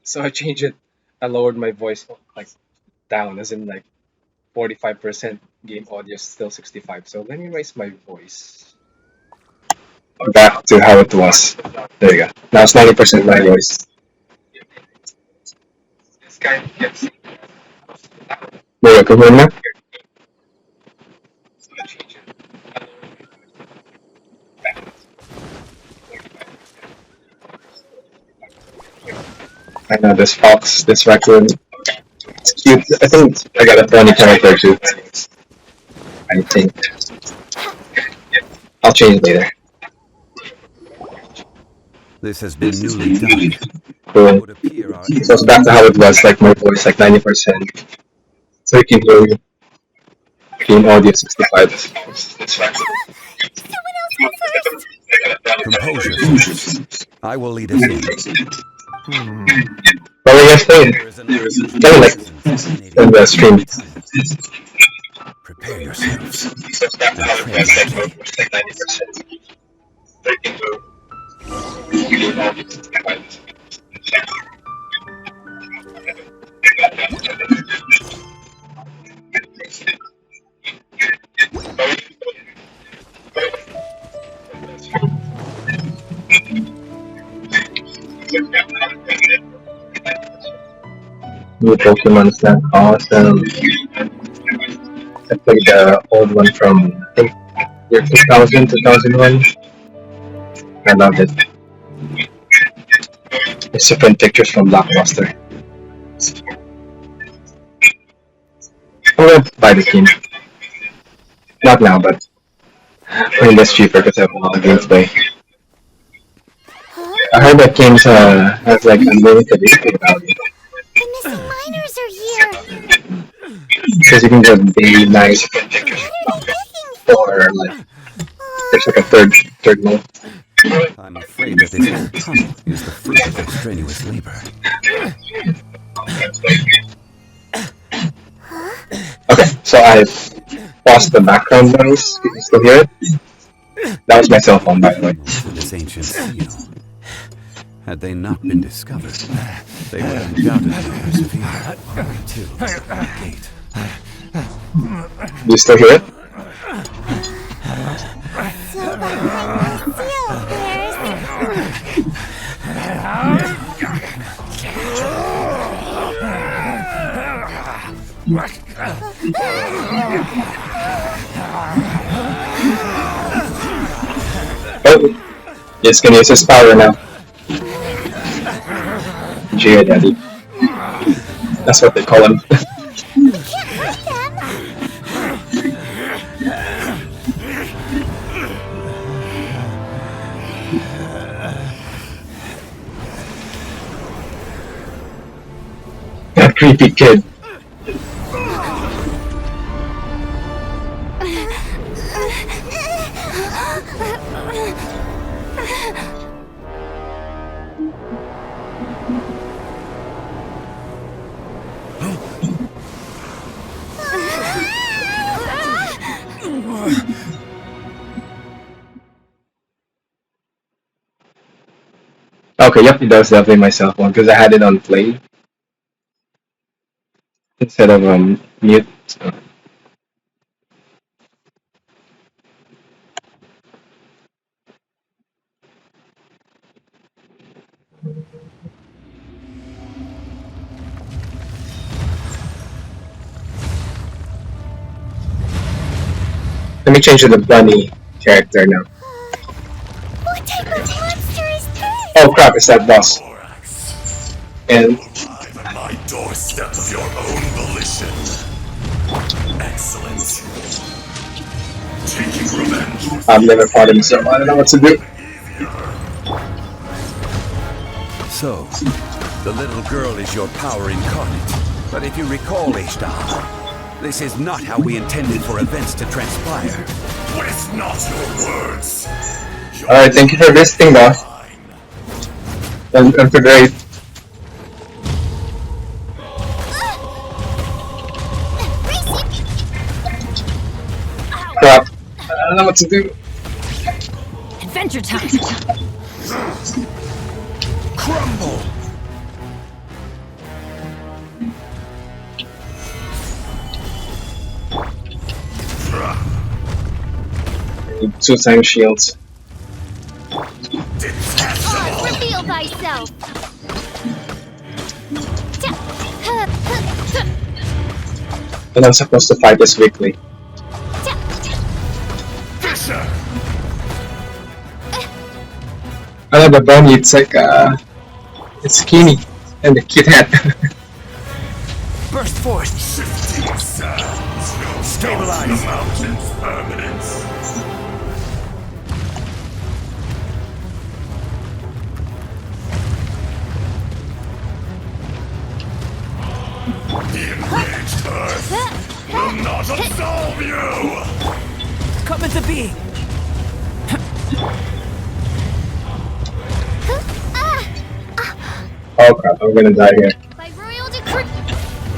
So I changed it. I lowered my voice like down, as in like 45% game audio, still 65. So let me raise my voice back to how it was. There you go. Now it's 90% my voice. This guy kept saying there you go. Can you hear me now? I know this fox, this raccoon. It's cute. I think I got a funny character too. I think. I'll change later.
This has been newly done.
Cool.
Would appear our
So it's back to how it was, like my voice, like 90%. So you can hear me. Game audio 65.
Someone else go first.
composure, folks. I will lead us in.
What were you guys playing?
There is an
Tell me, like, in the stream.
Prepare yourselves.
New Pokemon Snap, awesome. I played the old one from, I think, year 2000, 2001. I loved it. It's different pictures from Blockbuster. I'm gonna buy the game. Not now, but I mean that's cheaper because I have a lot of gameplay. I heard that games has like unlimited replay value.
The missing miners are here.
Because you can go day, night,
What are they looking
or like there's like a third mode.
I'm afraid that this whole tunnel is the fruit of their strenuous labor.
Okay, so I paused the background noise. You can still hear it? That was my cell phone, by the way.
For this ancient seal. Had they not been discovered, they would undoubtedly persevere until the gate.
You still hear it?
So behind the seal,
Oh, yes, can use his power now. Gia Daddy. That's what they call him. That creepy kid. Okay, yep, it does definitely my cell phone because I had it on play instead of mute. So. Let me change to the bunny character now.
what type of monster is this?
Oh crap, it's that boss. And
arrive at my doorstep of your own volition. Excellent. Taking revenge.
I've never fought him, so I don't know what to do.
So, the little girl is your power incarnate. But if you recall, Ishtar, this is not how we intended for events to transpire.
Waste not your words.
Alright, thank you for visiting, though. And for great. Crap. I don't know what to do.
Adventure time!
Crumble.
I need 2-time shields.
Reveal thyself!
And I'm supposed to fight this weekly. I love the bunny, it's like it's skinny and the cute hat.
Burst forth.
Shifting sands. Stabilize the mountain's permanence. The enraged earth will not absolve you!
Come into being.
Oh crap, I'm gonna die here.
By royal decree.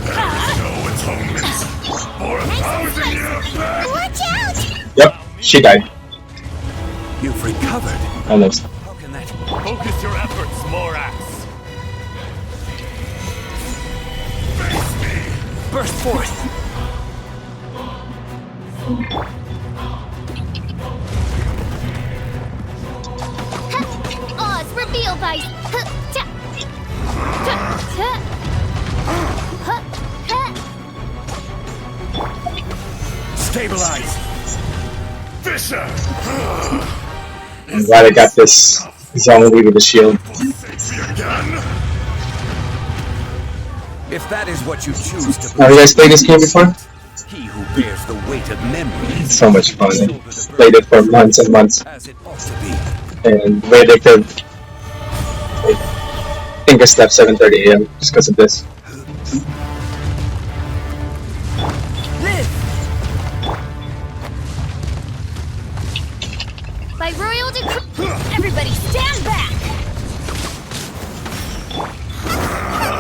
No atonement for 1,000 years back!
Watch out!
Yep, she died.
You've recovered.
Almost.
How can that...
Focus your efforts, Morax! Face me!
Burst forth.
Oz, reveal thy.
Stabilize.
Fisher!
I'm glad I got this Zhongli with the shield.
If that is what you choose to...
Have you guys played this game before?
He who bears the weight of memory.
It's so much fun. I played it for months and months.
As it ought to be.
And very addictive. I think I slept 7:30 AM just because of this.
By royal decree. Everybody stand back!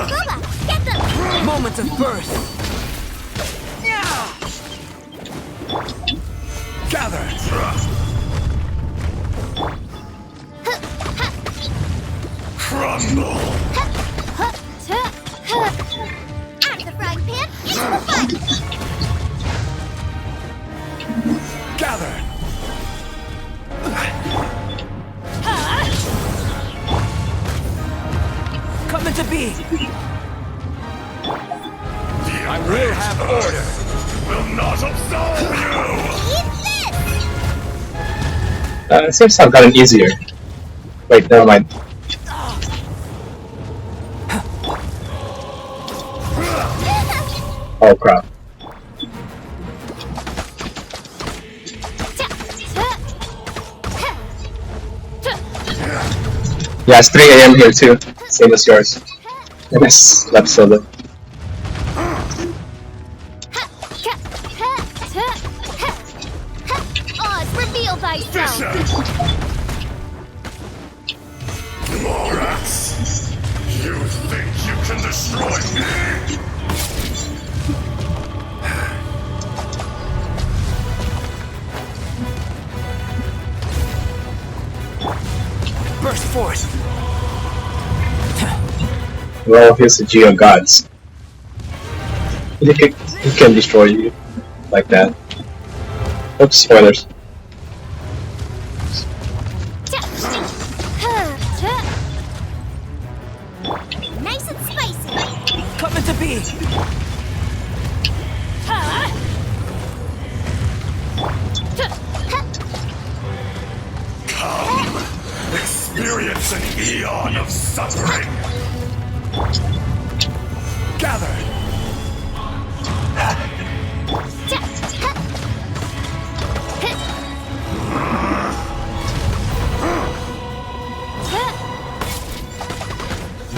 Bubba, get them!
Moment of birth.
Gather! Crumble!
Out of the frying pan, into the fun!
Gather!
Coming to be!
I will have order! Will not absolve you!
It seems to have gotten easier. Wait, never mind. Oh crap. Yeah, it's 3 AM here too. Same as yours. And I slept solo.
Oz, reveal thyself!
Lorax! You think you can destroy me?
Burst forth!
Well, here's the Geo Gods. He can destroy you like that. Oops, spoilers.
Nice and spicy!
Coming to be!
Come! Experience an eon of suffering! Gather!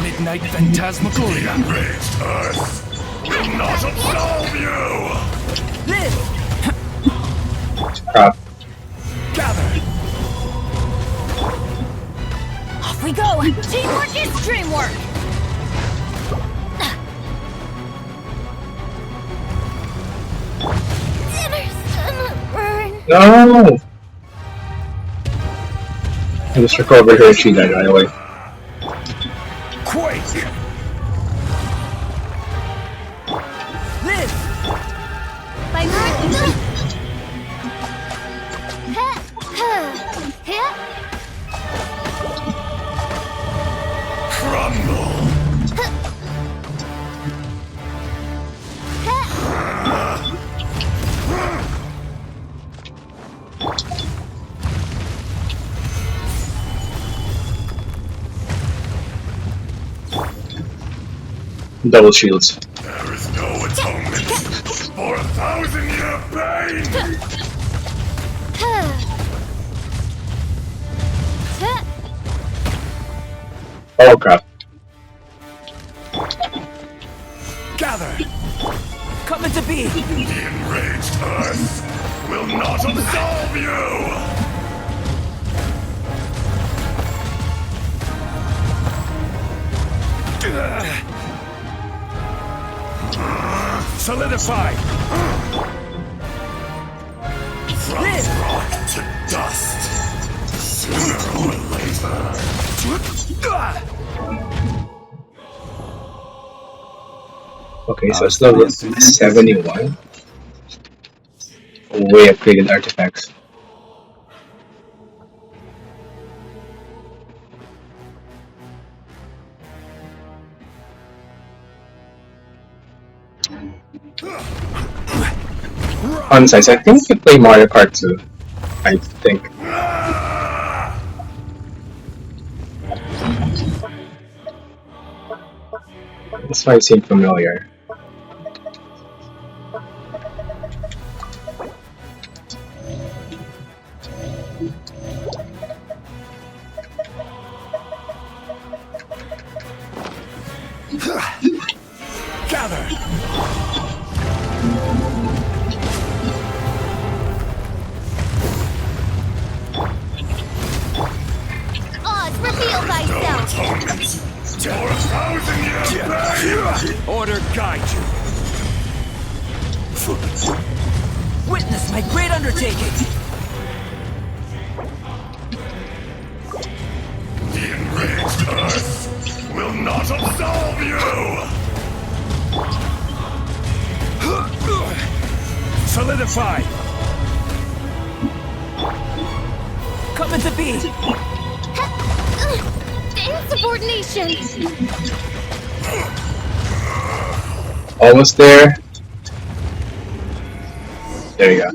Midnight Phantasmagoria!
The enraged earth will not absolve you!
Live!
Crap.
Gather!
Off we go! Teamwork is dreamwork! Dinner's gonna burn!
No! I just recovered her and she died right away.
Quake!
Live! By Martin!
Crumble!
Double shields.
There is no atonement for 1,000-year pain!
Oh crap.
Gather!
Coming to be!
The enraged earth will not absolve you! Solidify! From rock to dust, sooner or later.
Okay, so it's level 71. Way upgraded artifacts. On size, I think you play Mario Kart 2. I think. That's why it seemed familiar.
Gather!
Oz, reveal thyself!
For 1,000-year pain!
Order guide you! Witness my great undertaking!
The enraged earth will not absolve you!
Solidify! Come into being!
Insubordination!
Almost there. There you go.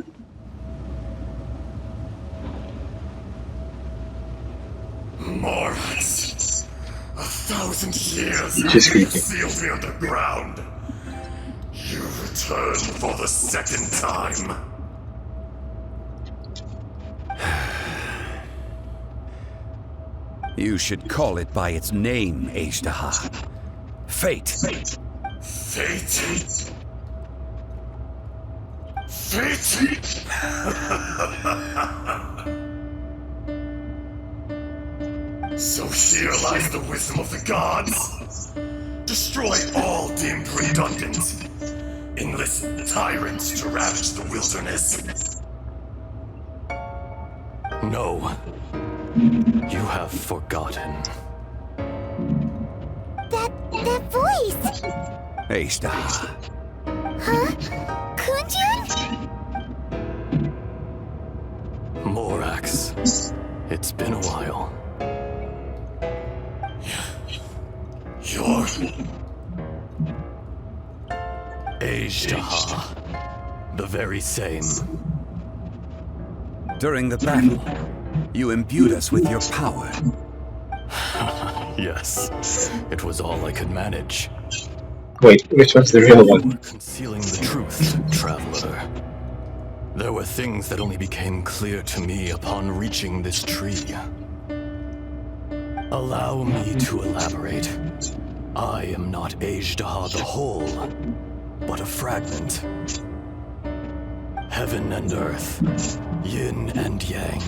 Morax, 1,000 years
Just
have
creepy.
sealed me underground. You return for the second time.
You should call it by its name, Ajdaha. Fate.
Fate? Fate? So here lies the wisdom of the gods. Destroy all deemed redundant. Enlist tyrants to ravage the wilderness.
No. You have forgotten.
That voice!
Ajdaha.
Huh? Kunjun?
Morax. It's been a while.
You're...
Ajdaha. The very same.
During the battle, you imbued us with your power.
Yes. It was all I could manage.
Wait, which one's the real one?
Concealing the truth, traveler. There were things that only became clear to me upon reaching this tree. Allow me to elaborate. I am not Ajdaha the whole, but a fragment. Heaven and earth, yin and yang,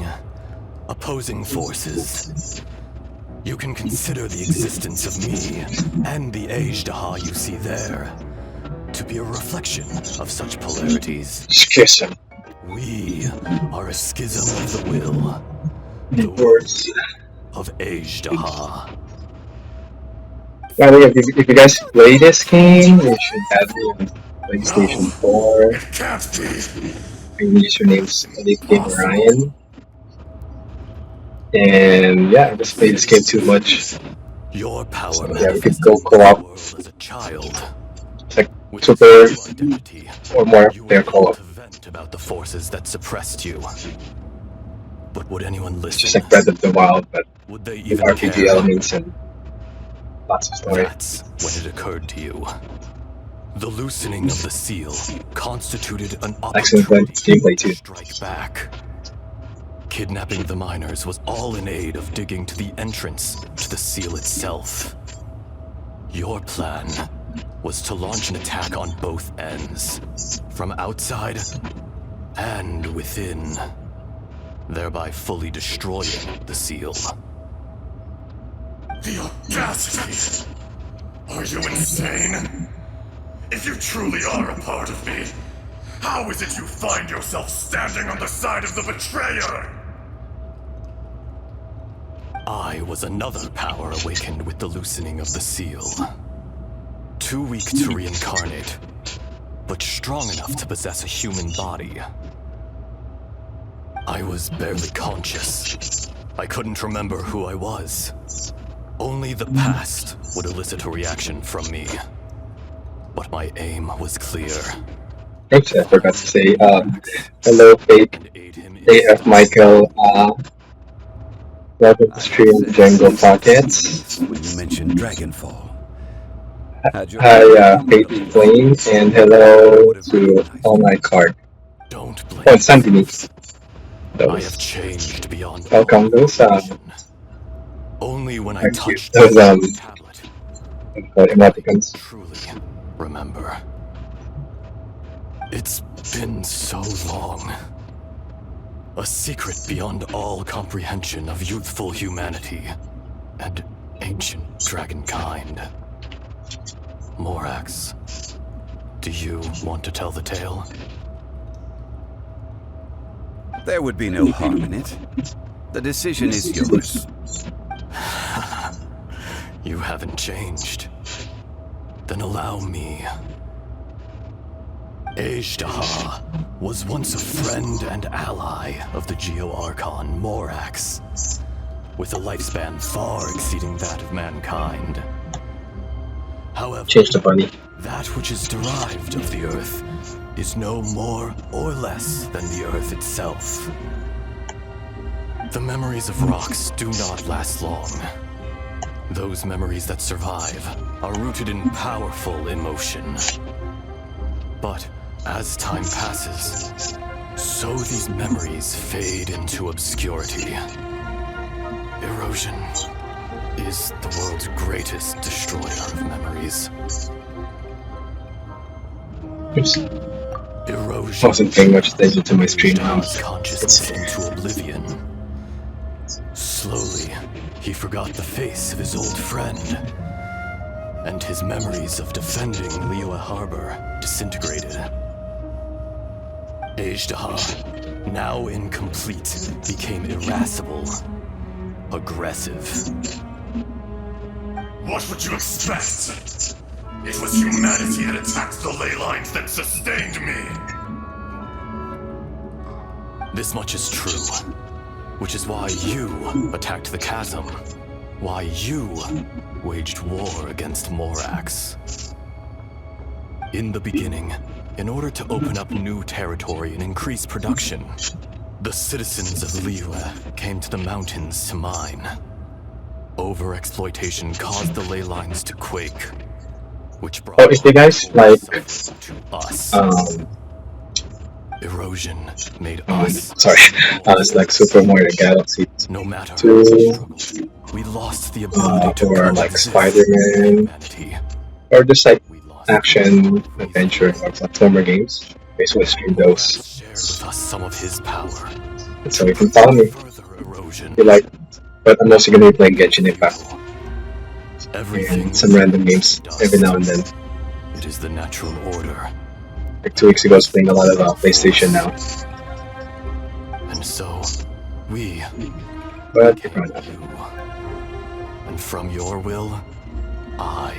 opposing forces. You can consider the existence of me and the Ajdaha you see there to be a reflection of such polarities.
Schism.
We are a schism of the will.
The words.
Of Ajdaha.
By the way, if you guys play this game, you should have it on PlayStation 4.
It can't be.
Your username's Game Ryan. And yeah, I just played this game too much.
Your power
so, yeah, we could go co-op.
As a child.
It's like super or more player co-op.
About the forces that suppressed you. But would anyone listen?
Just like Breath of the Wild, but
would they
with
even
RPG
care?
elements and lots of story.
That's when it occurred to you. The loosening of the seal constituted an opportunity to strike back. Kidnapping the miners was all in aid of digging to the entrance to the seal itself. Your plan was to launch an attack on both ends, from outside and within, thereby fully destroying the seal.
The audacity! Are you insane? If you truly are a part of me, how is it you find yourself standing on the side of the betrayer?
I was another power awakened with the loosening of the seal. Too weak to reincarnate, but strong enough to possess a human body. I was barely conscious. I couldn't remember who I was. Only the past would elicit a reaction from me. But my aim was clear.
Oops, I forgot to say, hello, Fake, AF Michael, welcome to stream Jungle Pockets.
When you mentioned Dragonfall.
Hi, Fate Flame, and hello to All Night Card.
Don't blame
oh, Sandini.
I have changed beyond
welcome those,
only when I touched
those,
the tablet.
Emoticons.
Truly remember. It's been so long. A secret beyond all comprehension of youthful humanity and ancient dragonkind. Morax, do you want to tell the tale?
There would be no harm in it. The decision is yours.
You haven't changed. Then allow me. Azhdaha was once a friend and ally of the Geo-Archon Morax, with a lifespan far exceeding that of mankind. However, that which is derived of the Earth is no more or less than the Earth itself. The memories of rocks do not last long. Those memories that survive are rooted in powerful emotion. But as time passes, so these memories fade into obscurity. Erosion is the world's greatest destroyer of memories. Erosion
wasn't paying much attention to my stream.
Consciousness into oblivion. Slowly, he forgot the face of his old friend, and his memories of defending Liyue Harbor disintegrated. Azhdaha, now incomplete, became irascible, aggressive.
What would you expect? It was humanity that attacked the ley lines that sustained me.
This much is true, which is why you attacked the chasm, why you waged war against Morax. In the beginning, in order to open up new territory and increase production, the citizens of Liyue came to the mountains to mine. Overexploitation caused the ley lines to quake, which brought
if you guys like
to us. Erosion made us.
Sorry, it's like Super Mario Galaxy.
No matter
2,
we lost the ability to
or like Spider-Man, or just like action, adventure, or platformer games. Basically, stream those.
Shared with us some of his power.
So you can follow me. If you like, but I'm also gonna be playing Genshin Impact. And some random games every now and then.
It is the natural order.
Like 2 weeks ago, I was playing a lot of PlayStation now.
And so, we
but
and from your will, I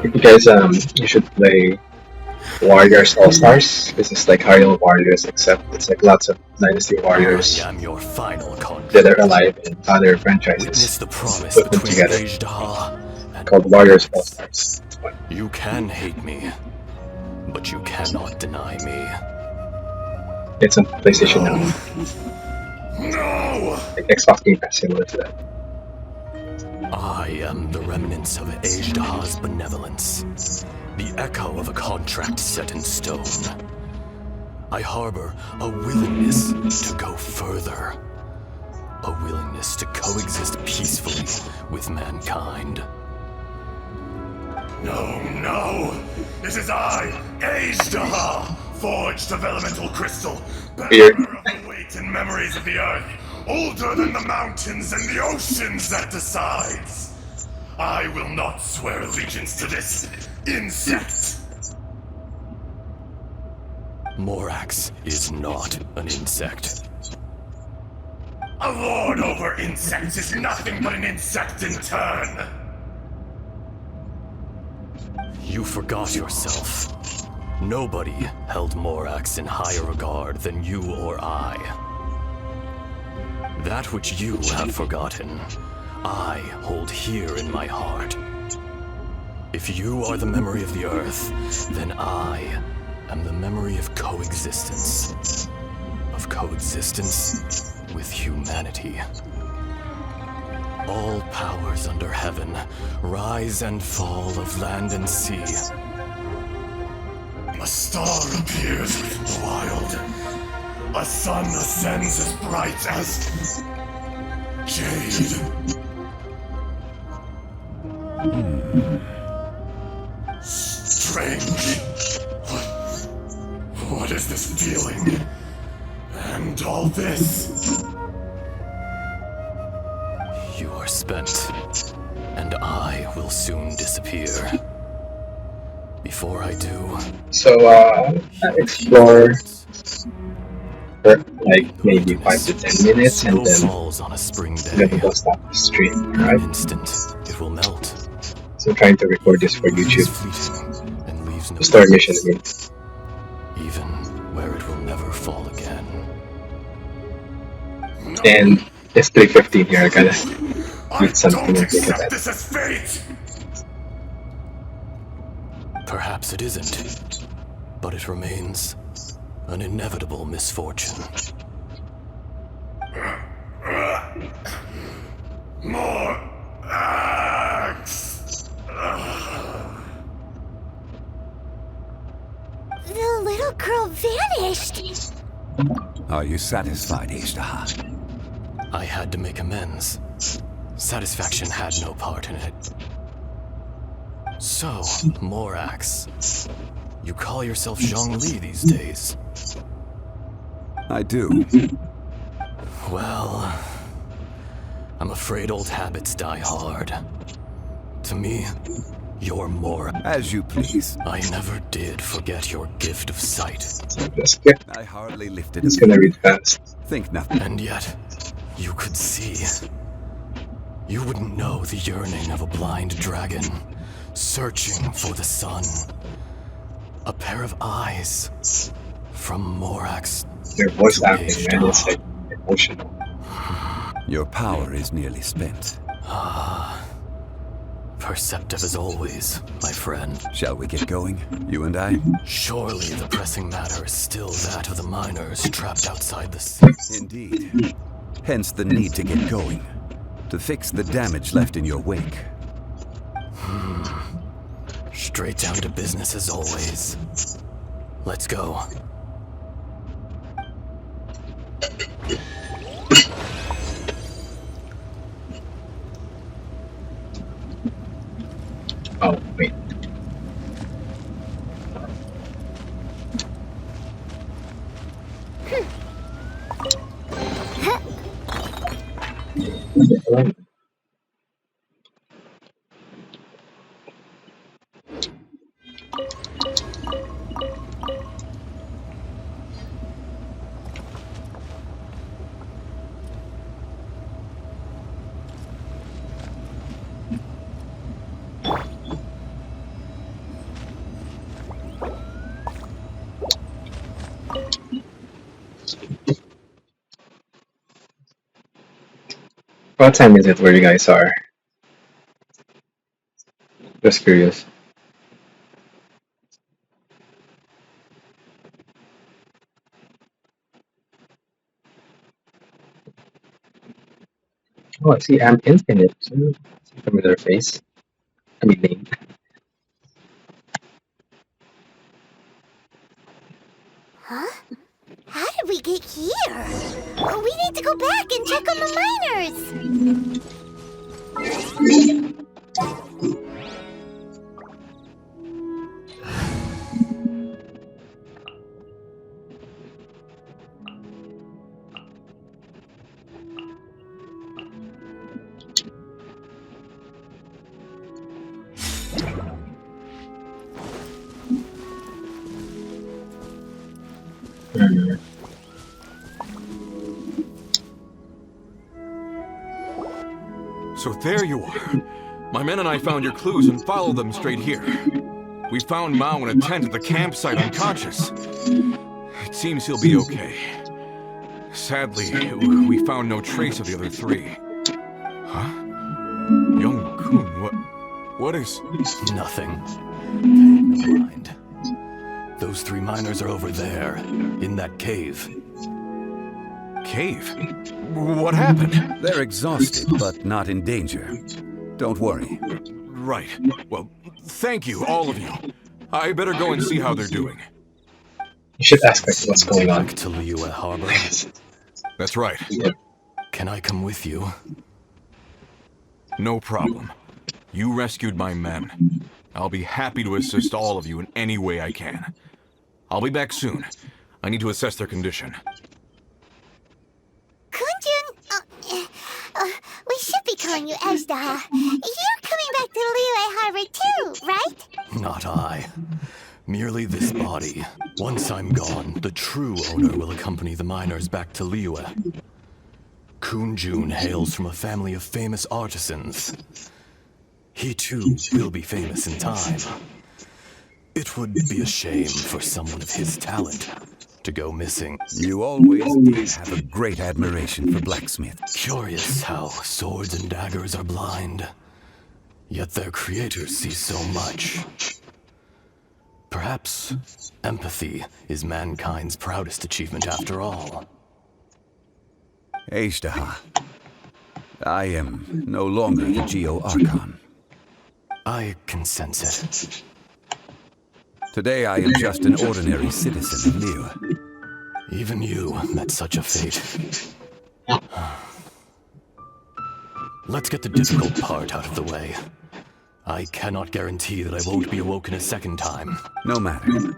you guys, you should play Warriors All Stars. This is like Hyrule Warriors, except it's like lots of Dynasty Warriors
I am your final
that are alive in other franchises.
the promise
put them together. Called Warriors All Stars.
You can hate me, but you cannot deny me.
It's on PlayStation now.
No!
Like Xbox Game Pass, similar to that.
I am the remnants of Azhdaha's benevolence, the echo of a contract set in stone. I harbor a willingness to go further, a willingness to coexist peacefully with mankind.
No! It is I, Azhdaha, forged of elemental crystal,
Weird.
bearer of the weight and memories of the earth, older than the mountains and the oceans that decides. I will not swear allegiance to this insect.
Morax is not an insect.
A lord over insects is nothing but an insect in turn.
You forgot yourself. Nobody held Morax in higher regard than you or I. That which you have forgotten, I hold here in my heart. If you are the memory of the Earth, then I am the memory of coexistence. Of coexistence with humanity. All powers under heaven, rise and fall of land and sea.
A star appears within the wild. A sun ascends as bright as jade. Strange. What is this feeling? And all this?
You are spent, and I will soon disappear. Before I do...
So, explore for like maybe 5 to 10 minutes and then
falls on a spring day.
I'm gonna go stop the stream, right?
Instant, it will melt
So I'm trying to record this for YouTube.
And leaves no
Start mission again.
Even where it will never fall again.
And it's 3:15 here. I gotta eat something and think of that.
This is fate.
Perhaps it isn't, but it remains an inevitable misfortune.
More axe.
The little girl vanished.
Are you satisfied, Ishtaha?
I had to make amends. Satisfaction had no part in it. So, Morax, you call yourself Zhongli these days?
I do.
Well, I'm afraid old habits die hard. To me, you're more.
As you please.
I never did forget your gift of sight.
I hardly lifted
It's gonna read fast.
Think nothing.
And yet, you could see. You wouldn't know the yearning of a blind dragon, searching for the sun. A pair of eyes from Morax.
Their voice acting, man, it's like emotional.
Your power is nearly spent.
Perceptive as always, my friend.
Shall we get going, you and I?
Surely the pressing matter is still that of the miners trapped outside the city.
Indeed. Hence the need to get going. To fix the damage left in your wake.
Straight down to business as always. Let's go.
Oh, wait. What time is it where you guys are? Just curious. Oh, I see. I'm infinite. Familiar face. I mean name.
Huh? How did we get here? We need to go back and check on the miners.
So there you are. My men and I found your clues and followed them straight here. We found Mao in a tent at the campsite unconscious. It seems he'll be okay. Sadly, we found no trace of the other three. Huh? Young Kun, what is...
Nothing. Take no mind. Those three miners are over there, in that cave.
Cave? What happened?
They're exhausted, but not in danger. Don't worry.
Right. Well, thank you, all of you. I better go and see how they're doing.
You should ask me what's going on.
Back to Liyue Harbor.
That's right.
Yeah.
Can I come with you?
No problem. You rescued my men. I'll be happy to assist all of you in any way I can. I'll be back soon. I need to assess their condition.
Kunjun, we should be calling you Ezda. You're coming back to Liyue Harbor too, right?
Not I. Merely this body. Once I'm gone, the true owner will accompany the miners back to He too will be famous in time. It would be a shame for someone of his talent to go missing.
You always did have a great admiration for blacksmith.
Curious how swords and daggers are blind, yet their creators see so much. Perhaps empathy is mankind's proudest achievement after all.
Ishtaha, I am no longer the Geo-Archon.
I can sense it.
Today I am just an ordinary citizen of Liyue.
Even you met such a fate. Let's get the difficult part out of the way. I cannot guarantee that I won't be awoken a second time.
No matter.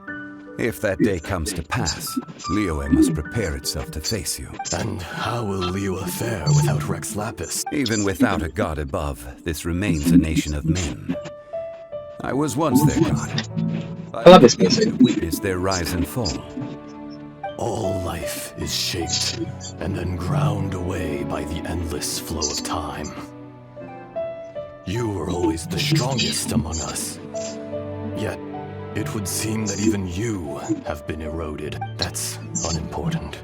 If that day comes to pass, Liyue must prepare itself to face you.
And how will Liyue fare without Rex Lapis?
Even without a god above, this remains a nation of men. I was once their god.
I love this music.
Witness their rise and fall.
All life is shaped and then ground away by the endless flow of time. You were always the strongest among us. Yet, it would seem that even you have been eroded. That's unimportant.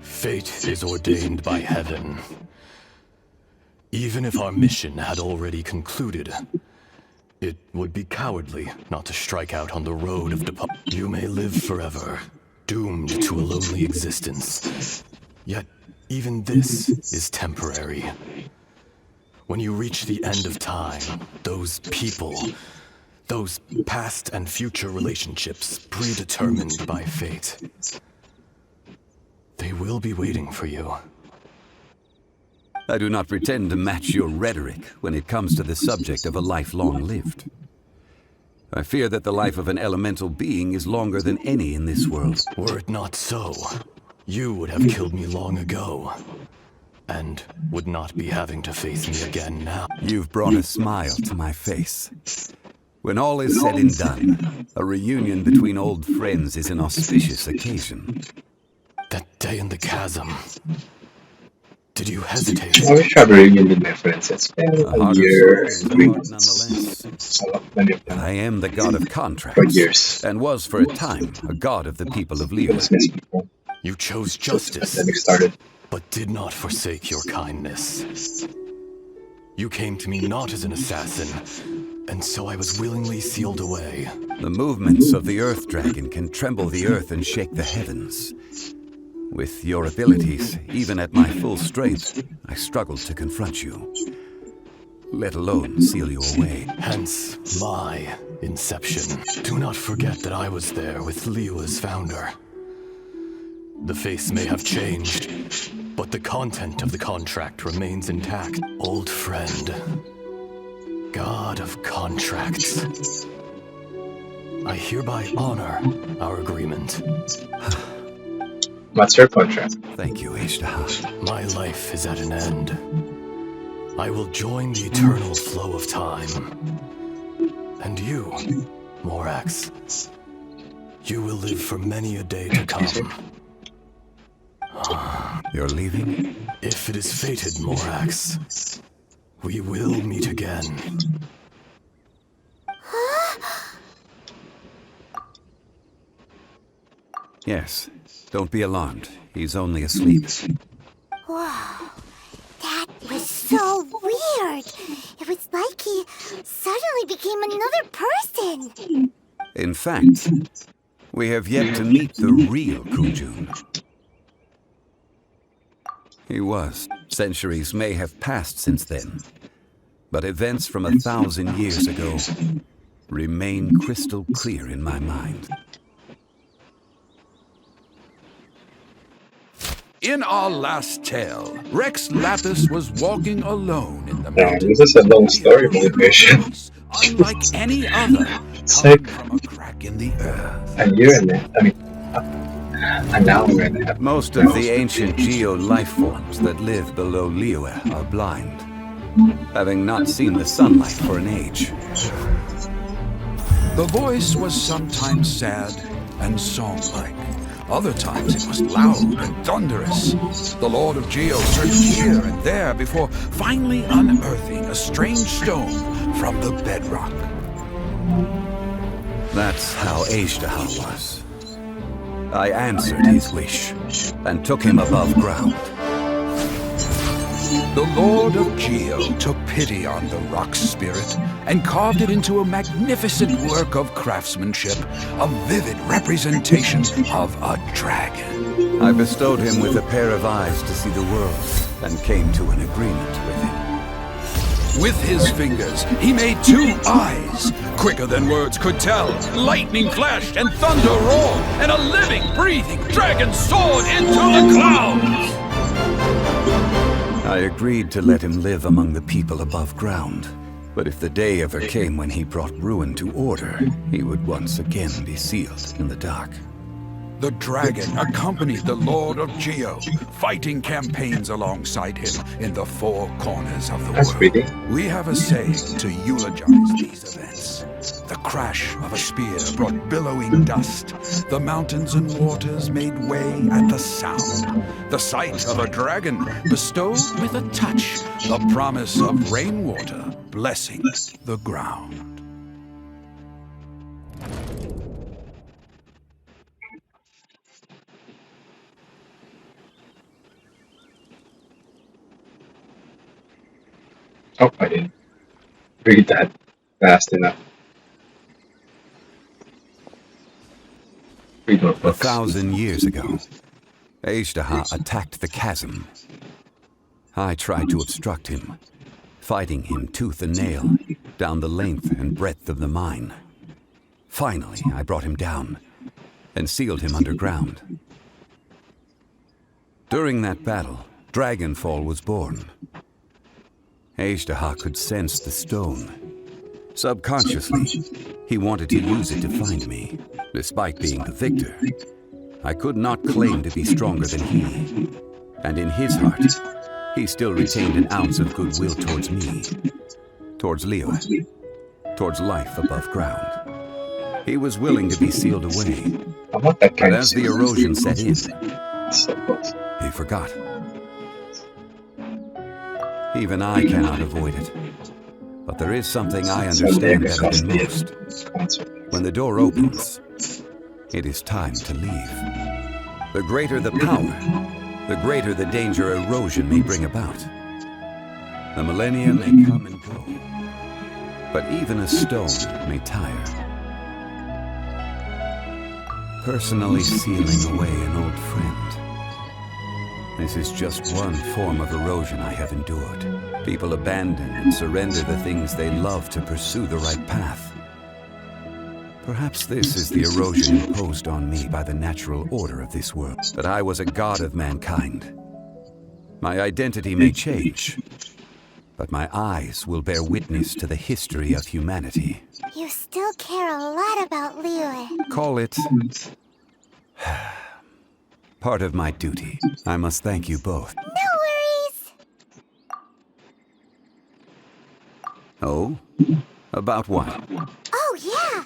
Fate is ordained by heaven. Even if our mission had already concluded, it would be cowardly not to strike out on the road of departure. You may live forever, doomed to a lonely existence. Yet, even this is temporary. When you reach the end of time, those people, those past and future relationships predetermined by fate, they will be waiting for you.
I do not pretend to match your rhetoric when it comes to the subject of a life long lived. I fear that the life of an elemental being is longer than any in this world.
Were it not so, you would have killed me long ago, and would not be having to face me again now.
You've brought a smile to my face. When all is said and done, a reunion between old friends is an auspicious occasion.
That day in the chasm. Did you hesitate?
I wish I had a reunion with my friends. It's been a year.
But I am the god of contracts,
For years.
and was for a time a god of the people of Liyue.
You chose justice,
Started.
but did not forsake your kindness. You came to me not as an assassin, and so I was willingly sealed away.
The movements of the Earth Dragon can tremble the earth and shake the heavens. With your abilities, even at my full strength, I struggled to confront you, let alone seal you away.
Hence my inception. Do not forget that I was there with Liyue's founder. The face may have changed, but the content of the contract remains intact. Old friend, god of contracts, I hereby honor our agreement.
What's your contract?
Thank you, Ishtaha.
My life is at an end. I will join the eternal flow of time. And you, Morax, you will live for many a day to come.
You're leaving?
If it is fated, Morax, we will meet again.
Yes. Don't be alarmed. He's only asleep.
Wow, that was so weird. It was like he suddenly became another person.
In fact, we have yet to meet the real Kunjun. He was. Centuries may have passed since then, but events from 1,000 years ago remain crystal clear in my mind.
In our last tale, Rex Lapis was walking alone in the
Yeah,
mountains.
this is a long story motivation.
Unlike any other,
Sick.
from a crack in the earth.
A year and an hour and a half.
Most of the ancient geo life forms that live below Liyue are blind, having not seen the sunlight for an age.
The voice was sometimes sad and song-like, Other times it was loud and thunderous. The Lord of Geo searched here and there before finally unearthing a strange stone from the bedrock.
That's how Azhdaha was. I answered his wish and took him above ground.
The Lord of Geo took pity on the rock spirit and carved it into a magnificent work of craftsmanship, a vivid representation of a dragon.
I bestowed him with a pair of eyes to see the world and came to an agreement with him.
With his fingers, he made 2 eyes. Quicker than words could tell, lightning flashed and thunder roared, and a living, breathing dragon soared into the clouds.
I agreed to let him live among the people above ground. But if the day ever came when he brought ruin to order, he would once again be sealed in the dark.
The dragon accompanied the Lord of Geo, fighting campaigns alongside him in the 4 corners of the world. We have a saying to eulogize these events. The crash of a spear brought billowing dust. The mountains and waters made way at the sound. The sight of a dragon bestowed with a touch the promise of rainwater blessing the ground.
Oh, I didn't read that fast enough. Read more books.
1,000 years ago, Azhdaha attacked the chasm. I tried to obstruct him, fighting him tooth and nail down the length and breadth of the mine. Finally, I brought him down and sealed him underground. During that battle, Dragonfall was born. Azhdaha could sense the stone. Subconsciously, he wanted to use it to find me. Despite being the victor, I could not claim to be stronger than he. And in his heart, he still retained an ounce of goodwill towards me, towards Leo, towards life above ground. He was willing to be sealed away. But as the erosion set in, he forgot. Even I cannot avoid it. But there is something I understand better than most. When the door opens, it is time to leave. The greater the power, the greater the danger erosion may bring about. The millennia may come and go, but even a stone may tire. Personally sealing away an old friend. This is just one form of erosion I have endured. People abandon and surrender the things they love to pursue the right path. Perhaps this is the erosion imposed on me by the natural order of this world, that I was a god of mankind. My identity may change, but my eyes will bear witness to the history of humanity.
You still care a lot about Liyue.
Call it part of my duty. I must thank you both.
No worries!
Oh? About what?
Oh, yeah!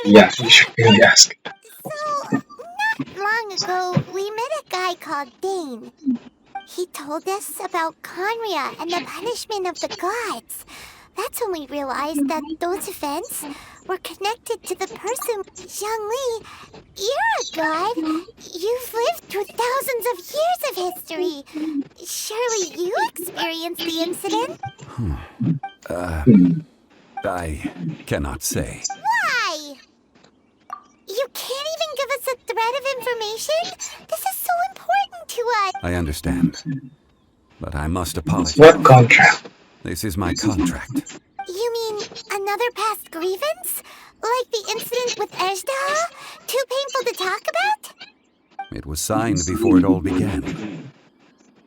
Yeah, you should really ask.
So, not long ago, we met a guy called Dane. He told us about Conria and the punishment of the gods. That's when we realized that those events were connected to the person. Zhongli, you're a god. You've lived through thousands of years of history. Surely you experienced the incident?
I cannot say.
Why? You can't even give us a thread of information? This is so important to us.
I understand. But I must apologize.
What contract?
This is my contract.
You mean another past grievance? Like the incident with Azhdaha? Too painful to talk about?
It was signed before it all began.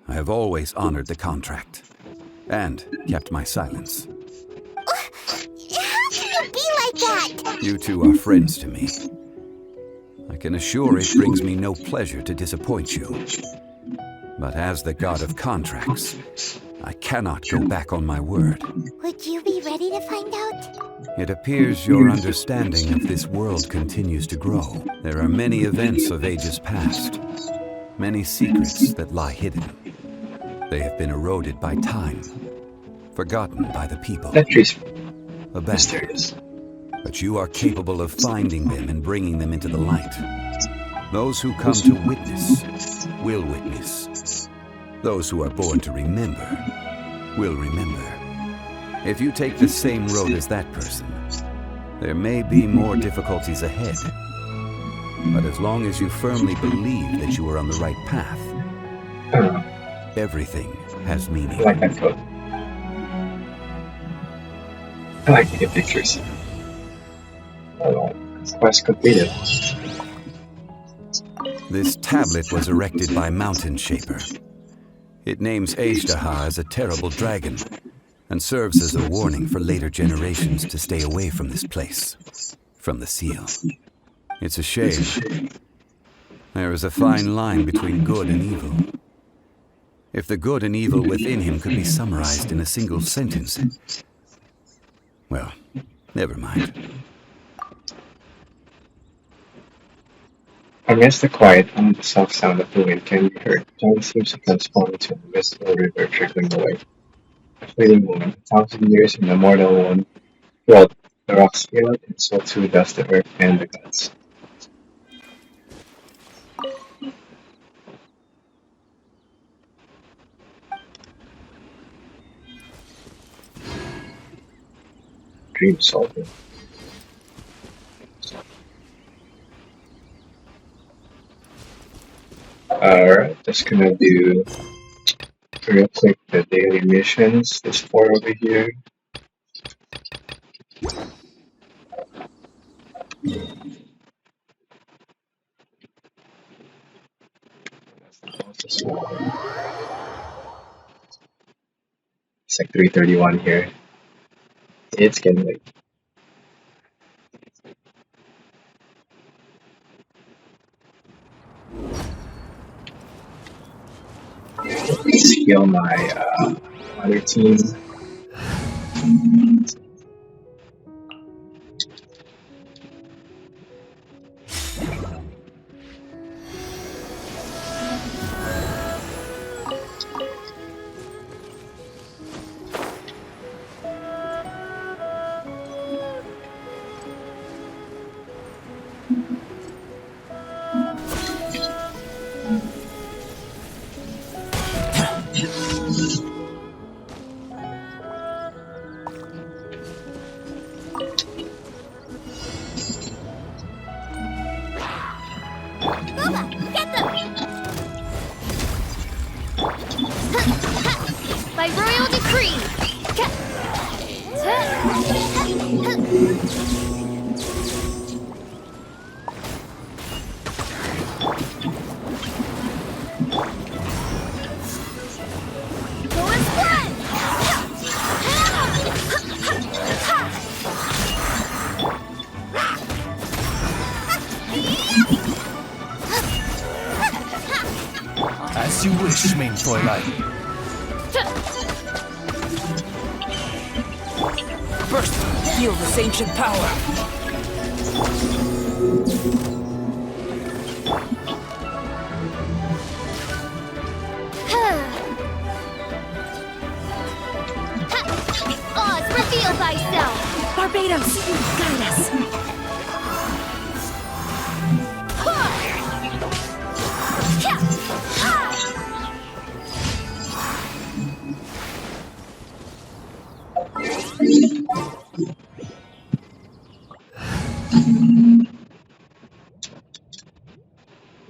I have always honored the contract. And kept my silence.
How can you be like that?
You two are friends to me. I can assure it brings me no pleasure to disappoint you. But as the god of contracts, I cannot go back on my word.
Would you be ready to find out?
It appears your understanding of this world continues to grow. There are many events of ages past, many secrets that lie hidden. They have been eroded by time, forgotten by the people, abandoned. But you are capable of finding them and bringing them into the light. Those who come to witness will witness. Those who are born to remember will remember. If you take the same road as that person, there may be more difficulties ahead. But as long as you firmly believe that you are on the right path, everything has meaning.
I like that code. I like to get pictures. Quest completed.
This tablet was erected by Mountain Shaper. It names Azhdaha as a terrible dragon, and serves as a warning for later generations to stay away from this place, from the seal. It's a shame. There is a fine line between good and evil. If the good and evil within him could be summarized in a single sentence, well, never mind.
Amidst the quiet and the soft sound of the wind can be heard, John seems to transform into a mystical river trickling away. A fleeting moment, 1,000 years in a mortal one, dwelt the rock scaled, and so too does the earth and the gods. Dream solver. Alright, just gonna do real quick the daily missions. There's 4 over here. It's like 3:31 here. It's getting late. Skill my other team.
By royal decree!
As you wish, main Fräulein.
First, feel this ancient power.
Oz, reveal thyself!
Barbados, guide us.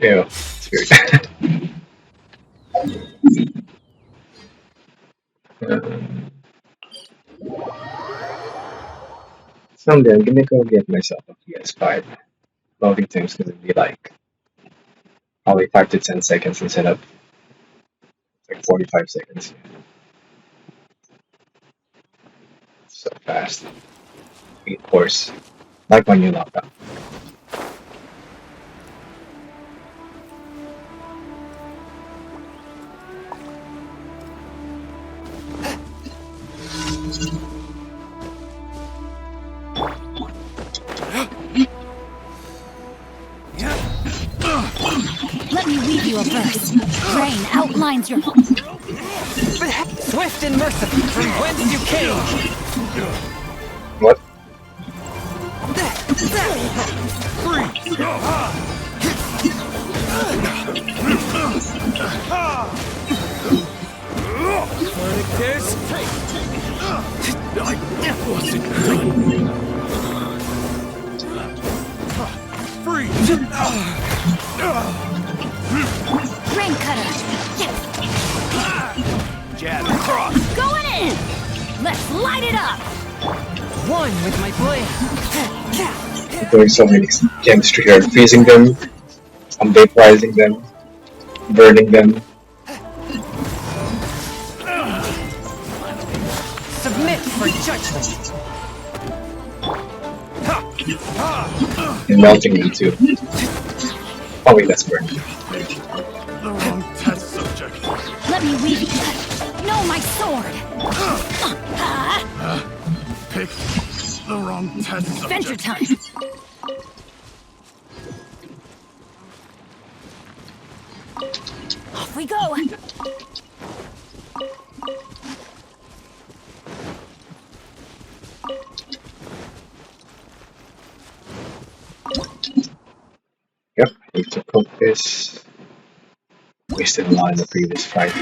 Ew, it's weird. Someday I'm gonna go get myself a PS5. Loading time's gonna be like probably 5 to 10 seconds instead of like 45 seconds. So fast. 8 cores. Like when you log out.
Rain outlines your...
Swift and merciful from whence you came.
What?
There's I wasn't done. Freeze!
Rain cutter. Yes.
Jab cross.
Going in. Let's light it up.
One with my blade.
Doing so many chemistry here. Freezing them, I'm vaporizing them, burning them.
Submit for judgment.
And melting me too. Oh wait, that's burning.
The wrong test subject.
Let me weave it. No, my sword.
Pick the wrong test subject.
Adventure time. Off we go.
Yep, I need to cook this. Wasted a lot in the previous fight.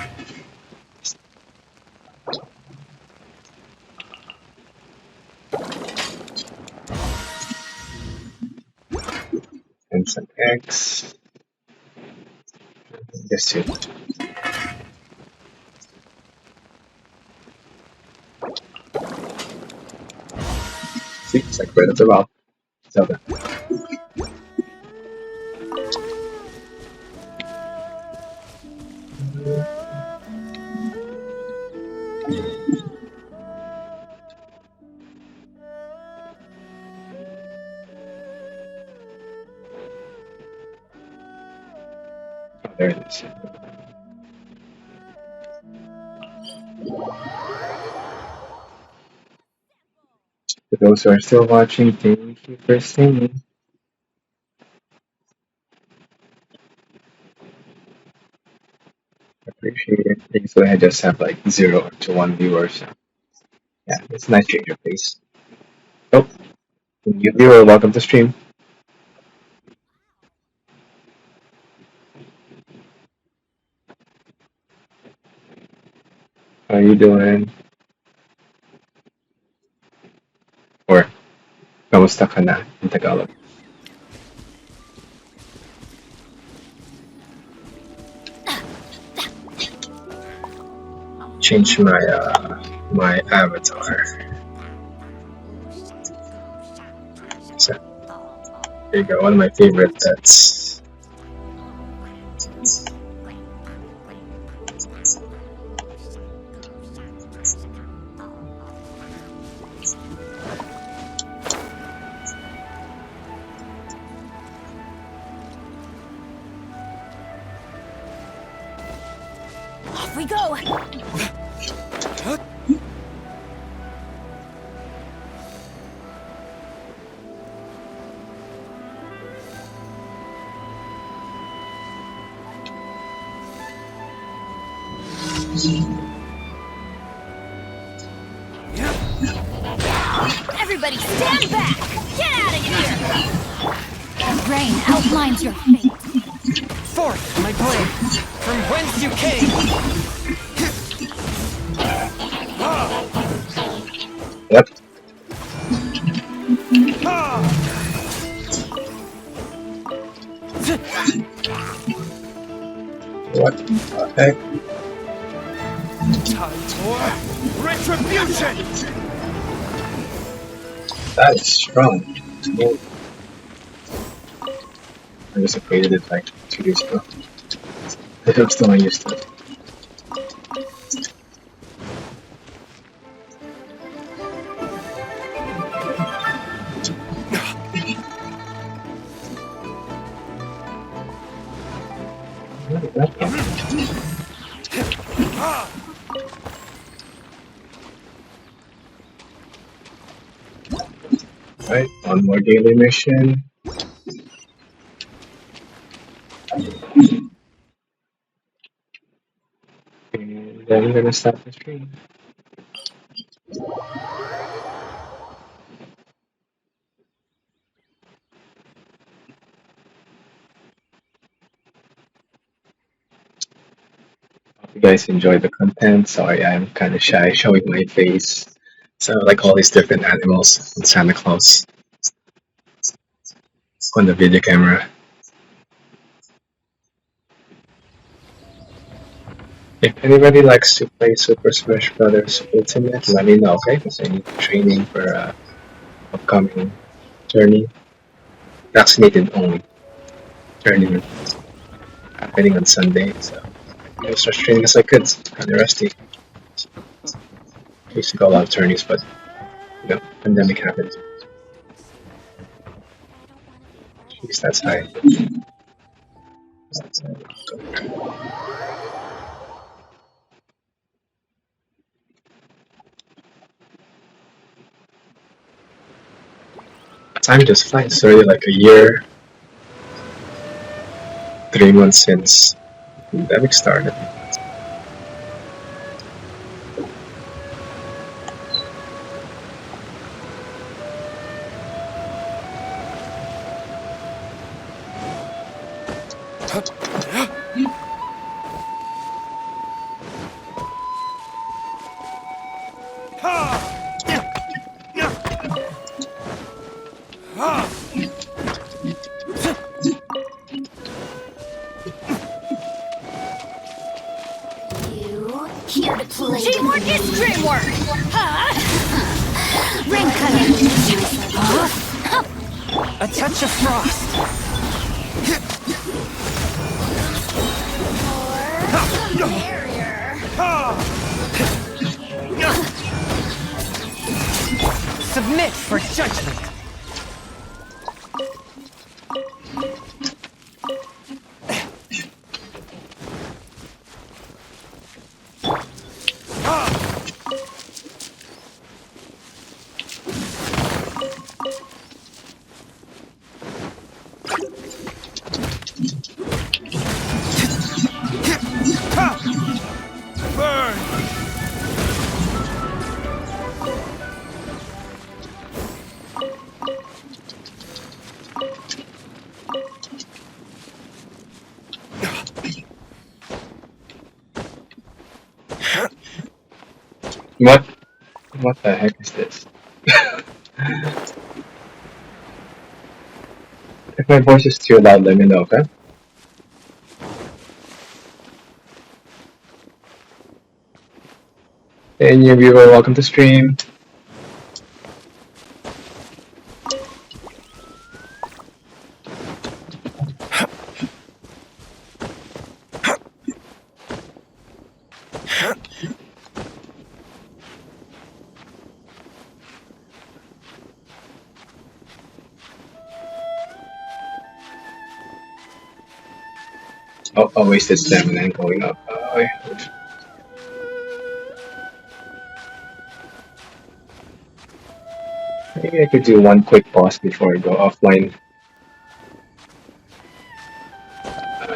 And some eggs. Yes, too. See, it's like right up the mouth. So that. Oh, there it is. For those who are still watching, thank you for staying. Appreciate it. Usually I just have like 0 to 1 viewers. Yeah, it's a nice change of pace. Oh, new viewer, welcome to stream. How you doing? Or, kamusta ka na in Tagalog? Change my my avatar. So, there you go, one of my favorite pets.
Off we go. Everybody stand back! Get out of here! Rain outlines your fate.
Forth, my blade. From whence you came.
Yep. What the heck?
Time for retribution!
That is strong. I just upgraded it like 2 years ago. But I'm still not used to it. Where did that come from? Alright, one more daily mission. And then I'm gonna stop the stream. Hope you guys enjoyed the content. Sorry, I'm kind of shy showing my face. So like all these different animals and Santa Claus on the video camera. If anybody likes to play Super Smash Brothers Ultimate, let me know, okay? Because I need training for upcoming tourney. Vaccinated only tournament happening on Sunday. So I'm gonna start training as I could. Kind of rusty. I used to go a lot of tourneys, but you know, pandemic happened. Jeez, that's high. Time just flies. It's already like a year, 3 months since the pandemic started.
Here to play. Teamwork is dreamwork! Huh? Ring cutting.
A touch of frost. Submit for judgment. What the heck is this? If my voice is too loud, let me know, okay? Hey, new viewer, welcome to stream. Oh, I wasted stamina and going up. Maybe I could do one quick pause before I go offline.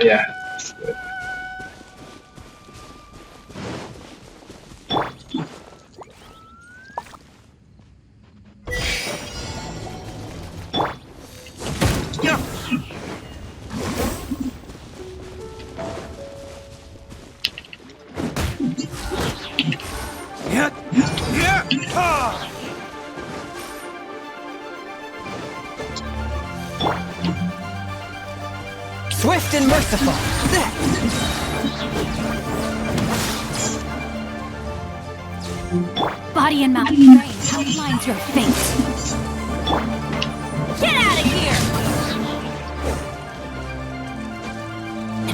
Yeah. That's good. Swift and merciful.
Body and mouth brain outlines your fate. Get out of here!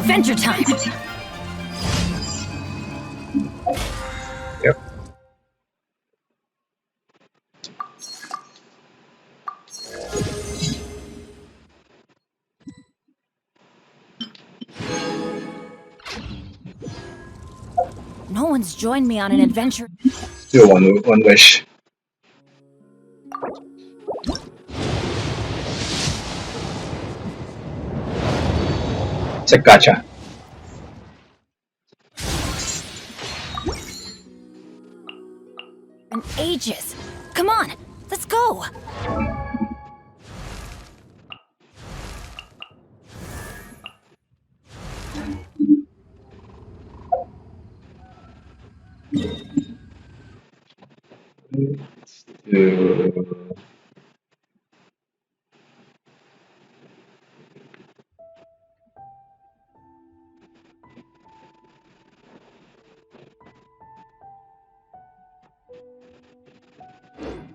Adventure time!
Yep.
No one's joined me on an adventure.
Do one wish. It's a gacha. to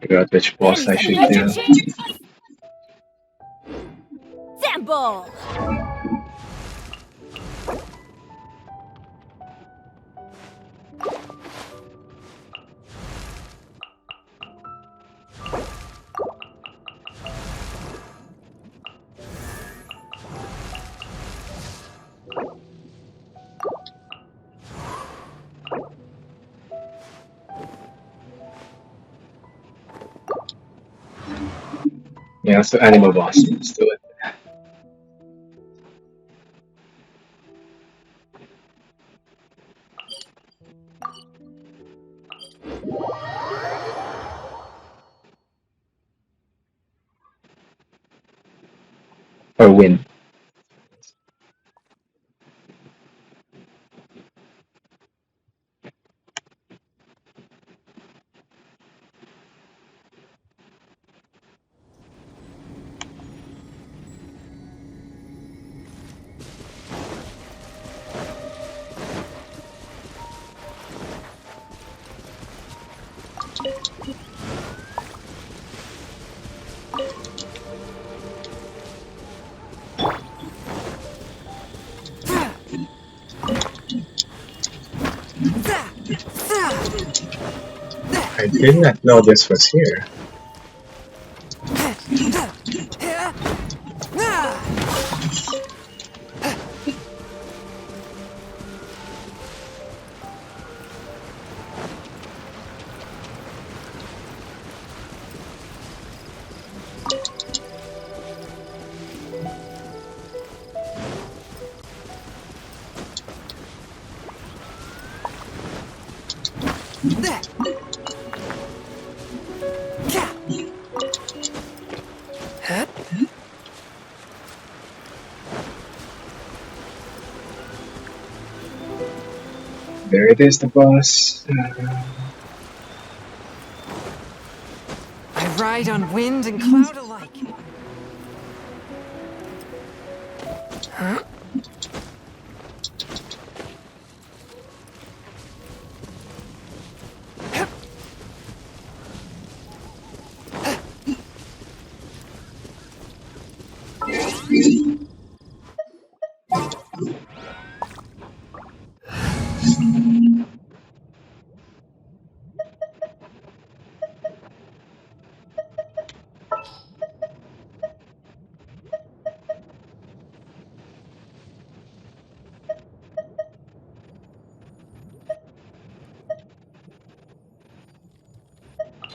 figure out which boss I should do.
Sample!
Yeah, so animal boss. Let's do it. Or win. I did not know this was here. There it is, the boss.
I ride on wind and cloud alike. Huh?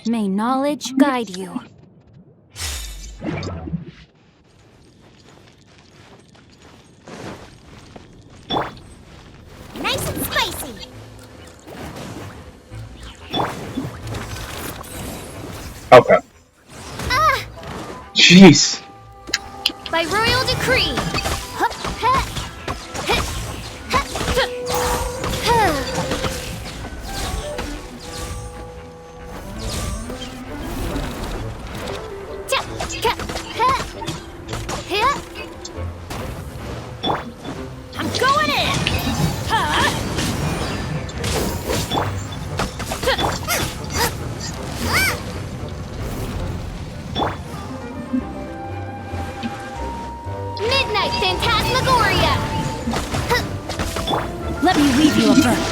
May knowledge guide you.
Nice and spicy.
Okay. Jeez.
By royal decree.
I'm going in.
Midnight Phantasmagoria! Let me weave you a verse.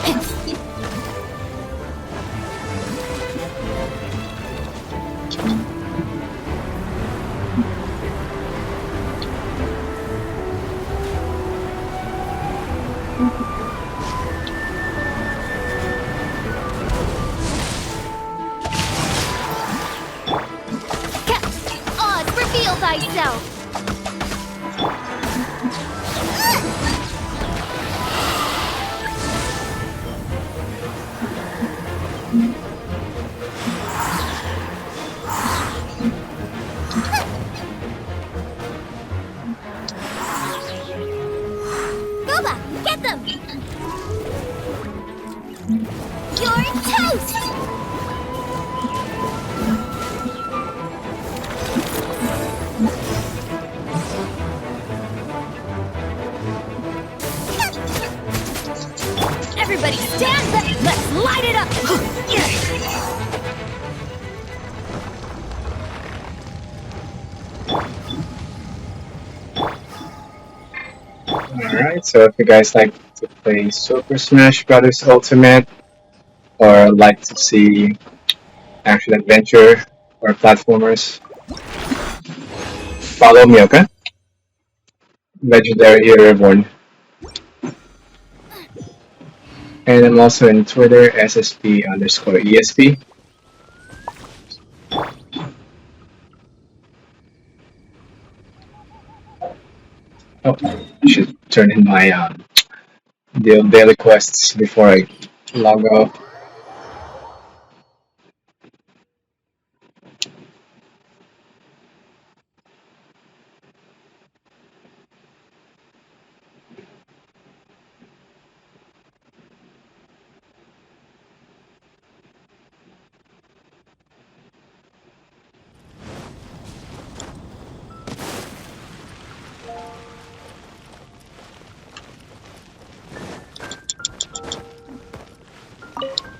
Oz, reveal thyself. Goba, get them. You're toast.
Alright, so if you guys like to play Super Smash Bros. Ultimate or like to see action adventure or platformers, follow me, okay? Legendary Hero Reborn. And I'm also in Twitter, SSP_ESP. Oh, I should turn in my daily quests before I log off.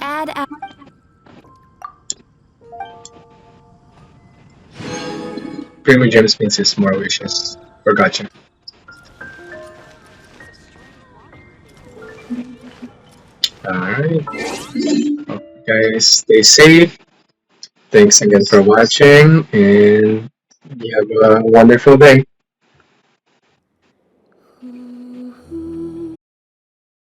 Add out.
Primo Gems means it's more wishes. Or gotcha. Alright. Hope you guys stay safe. Thanks again for watching, and you have a wonderful day.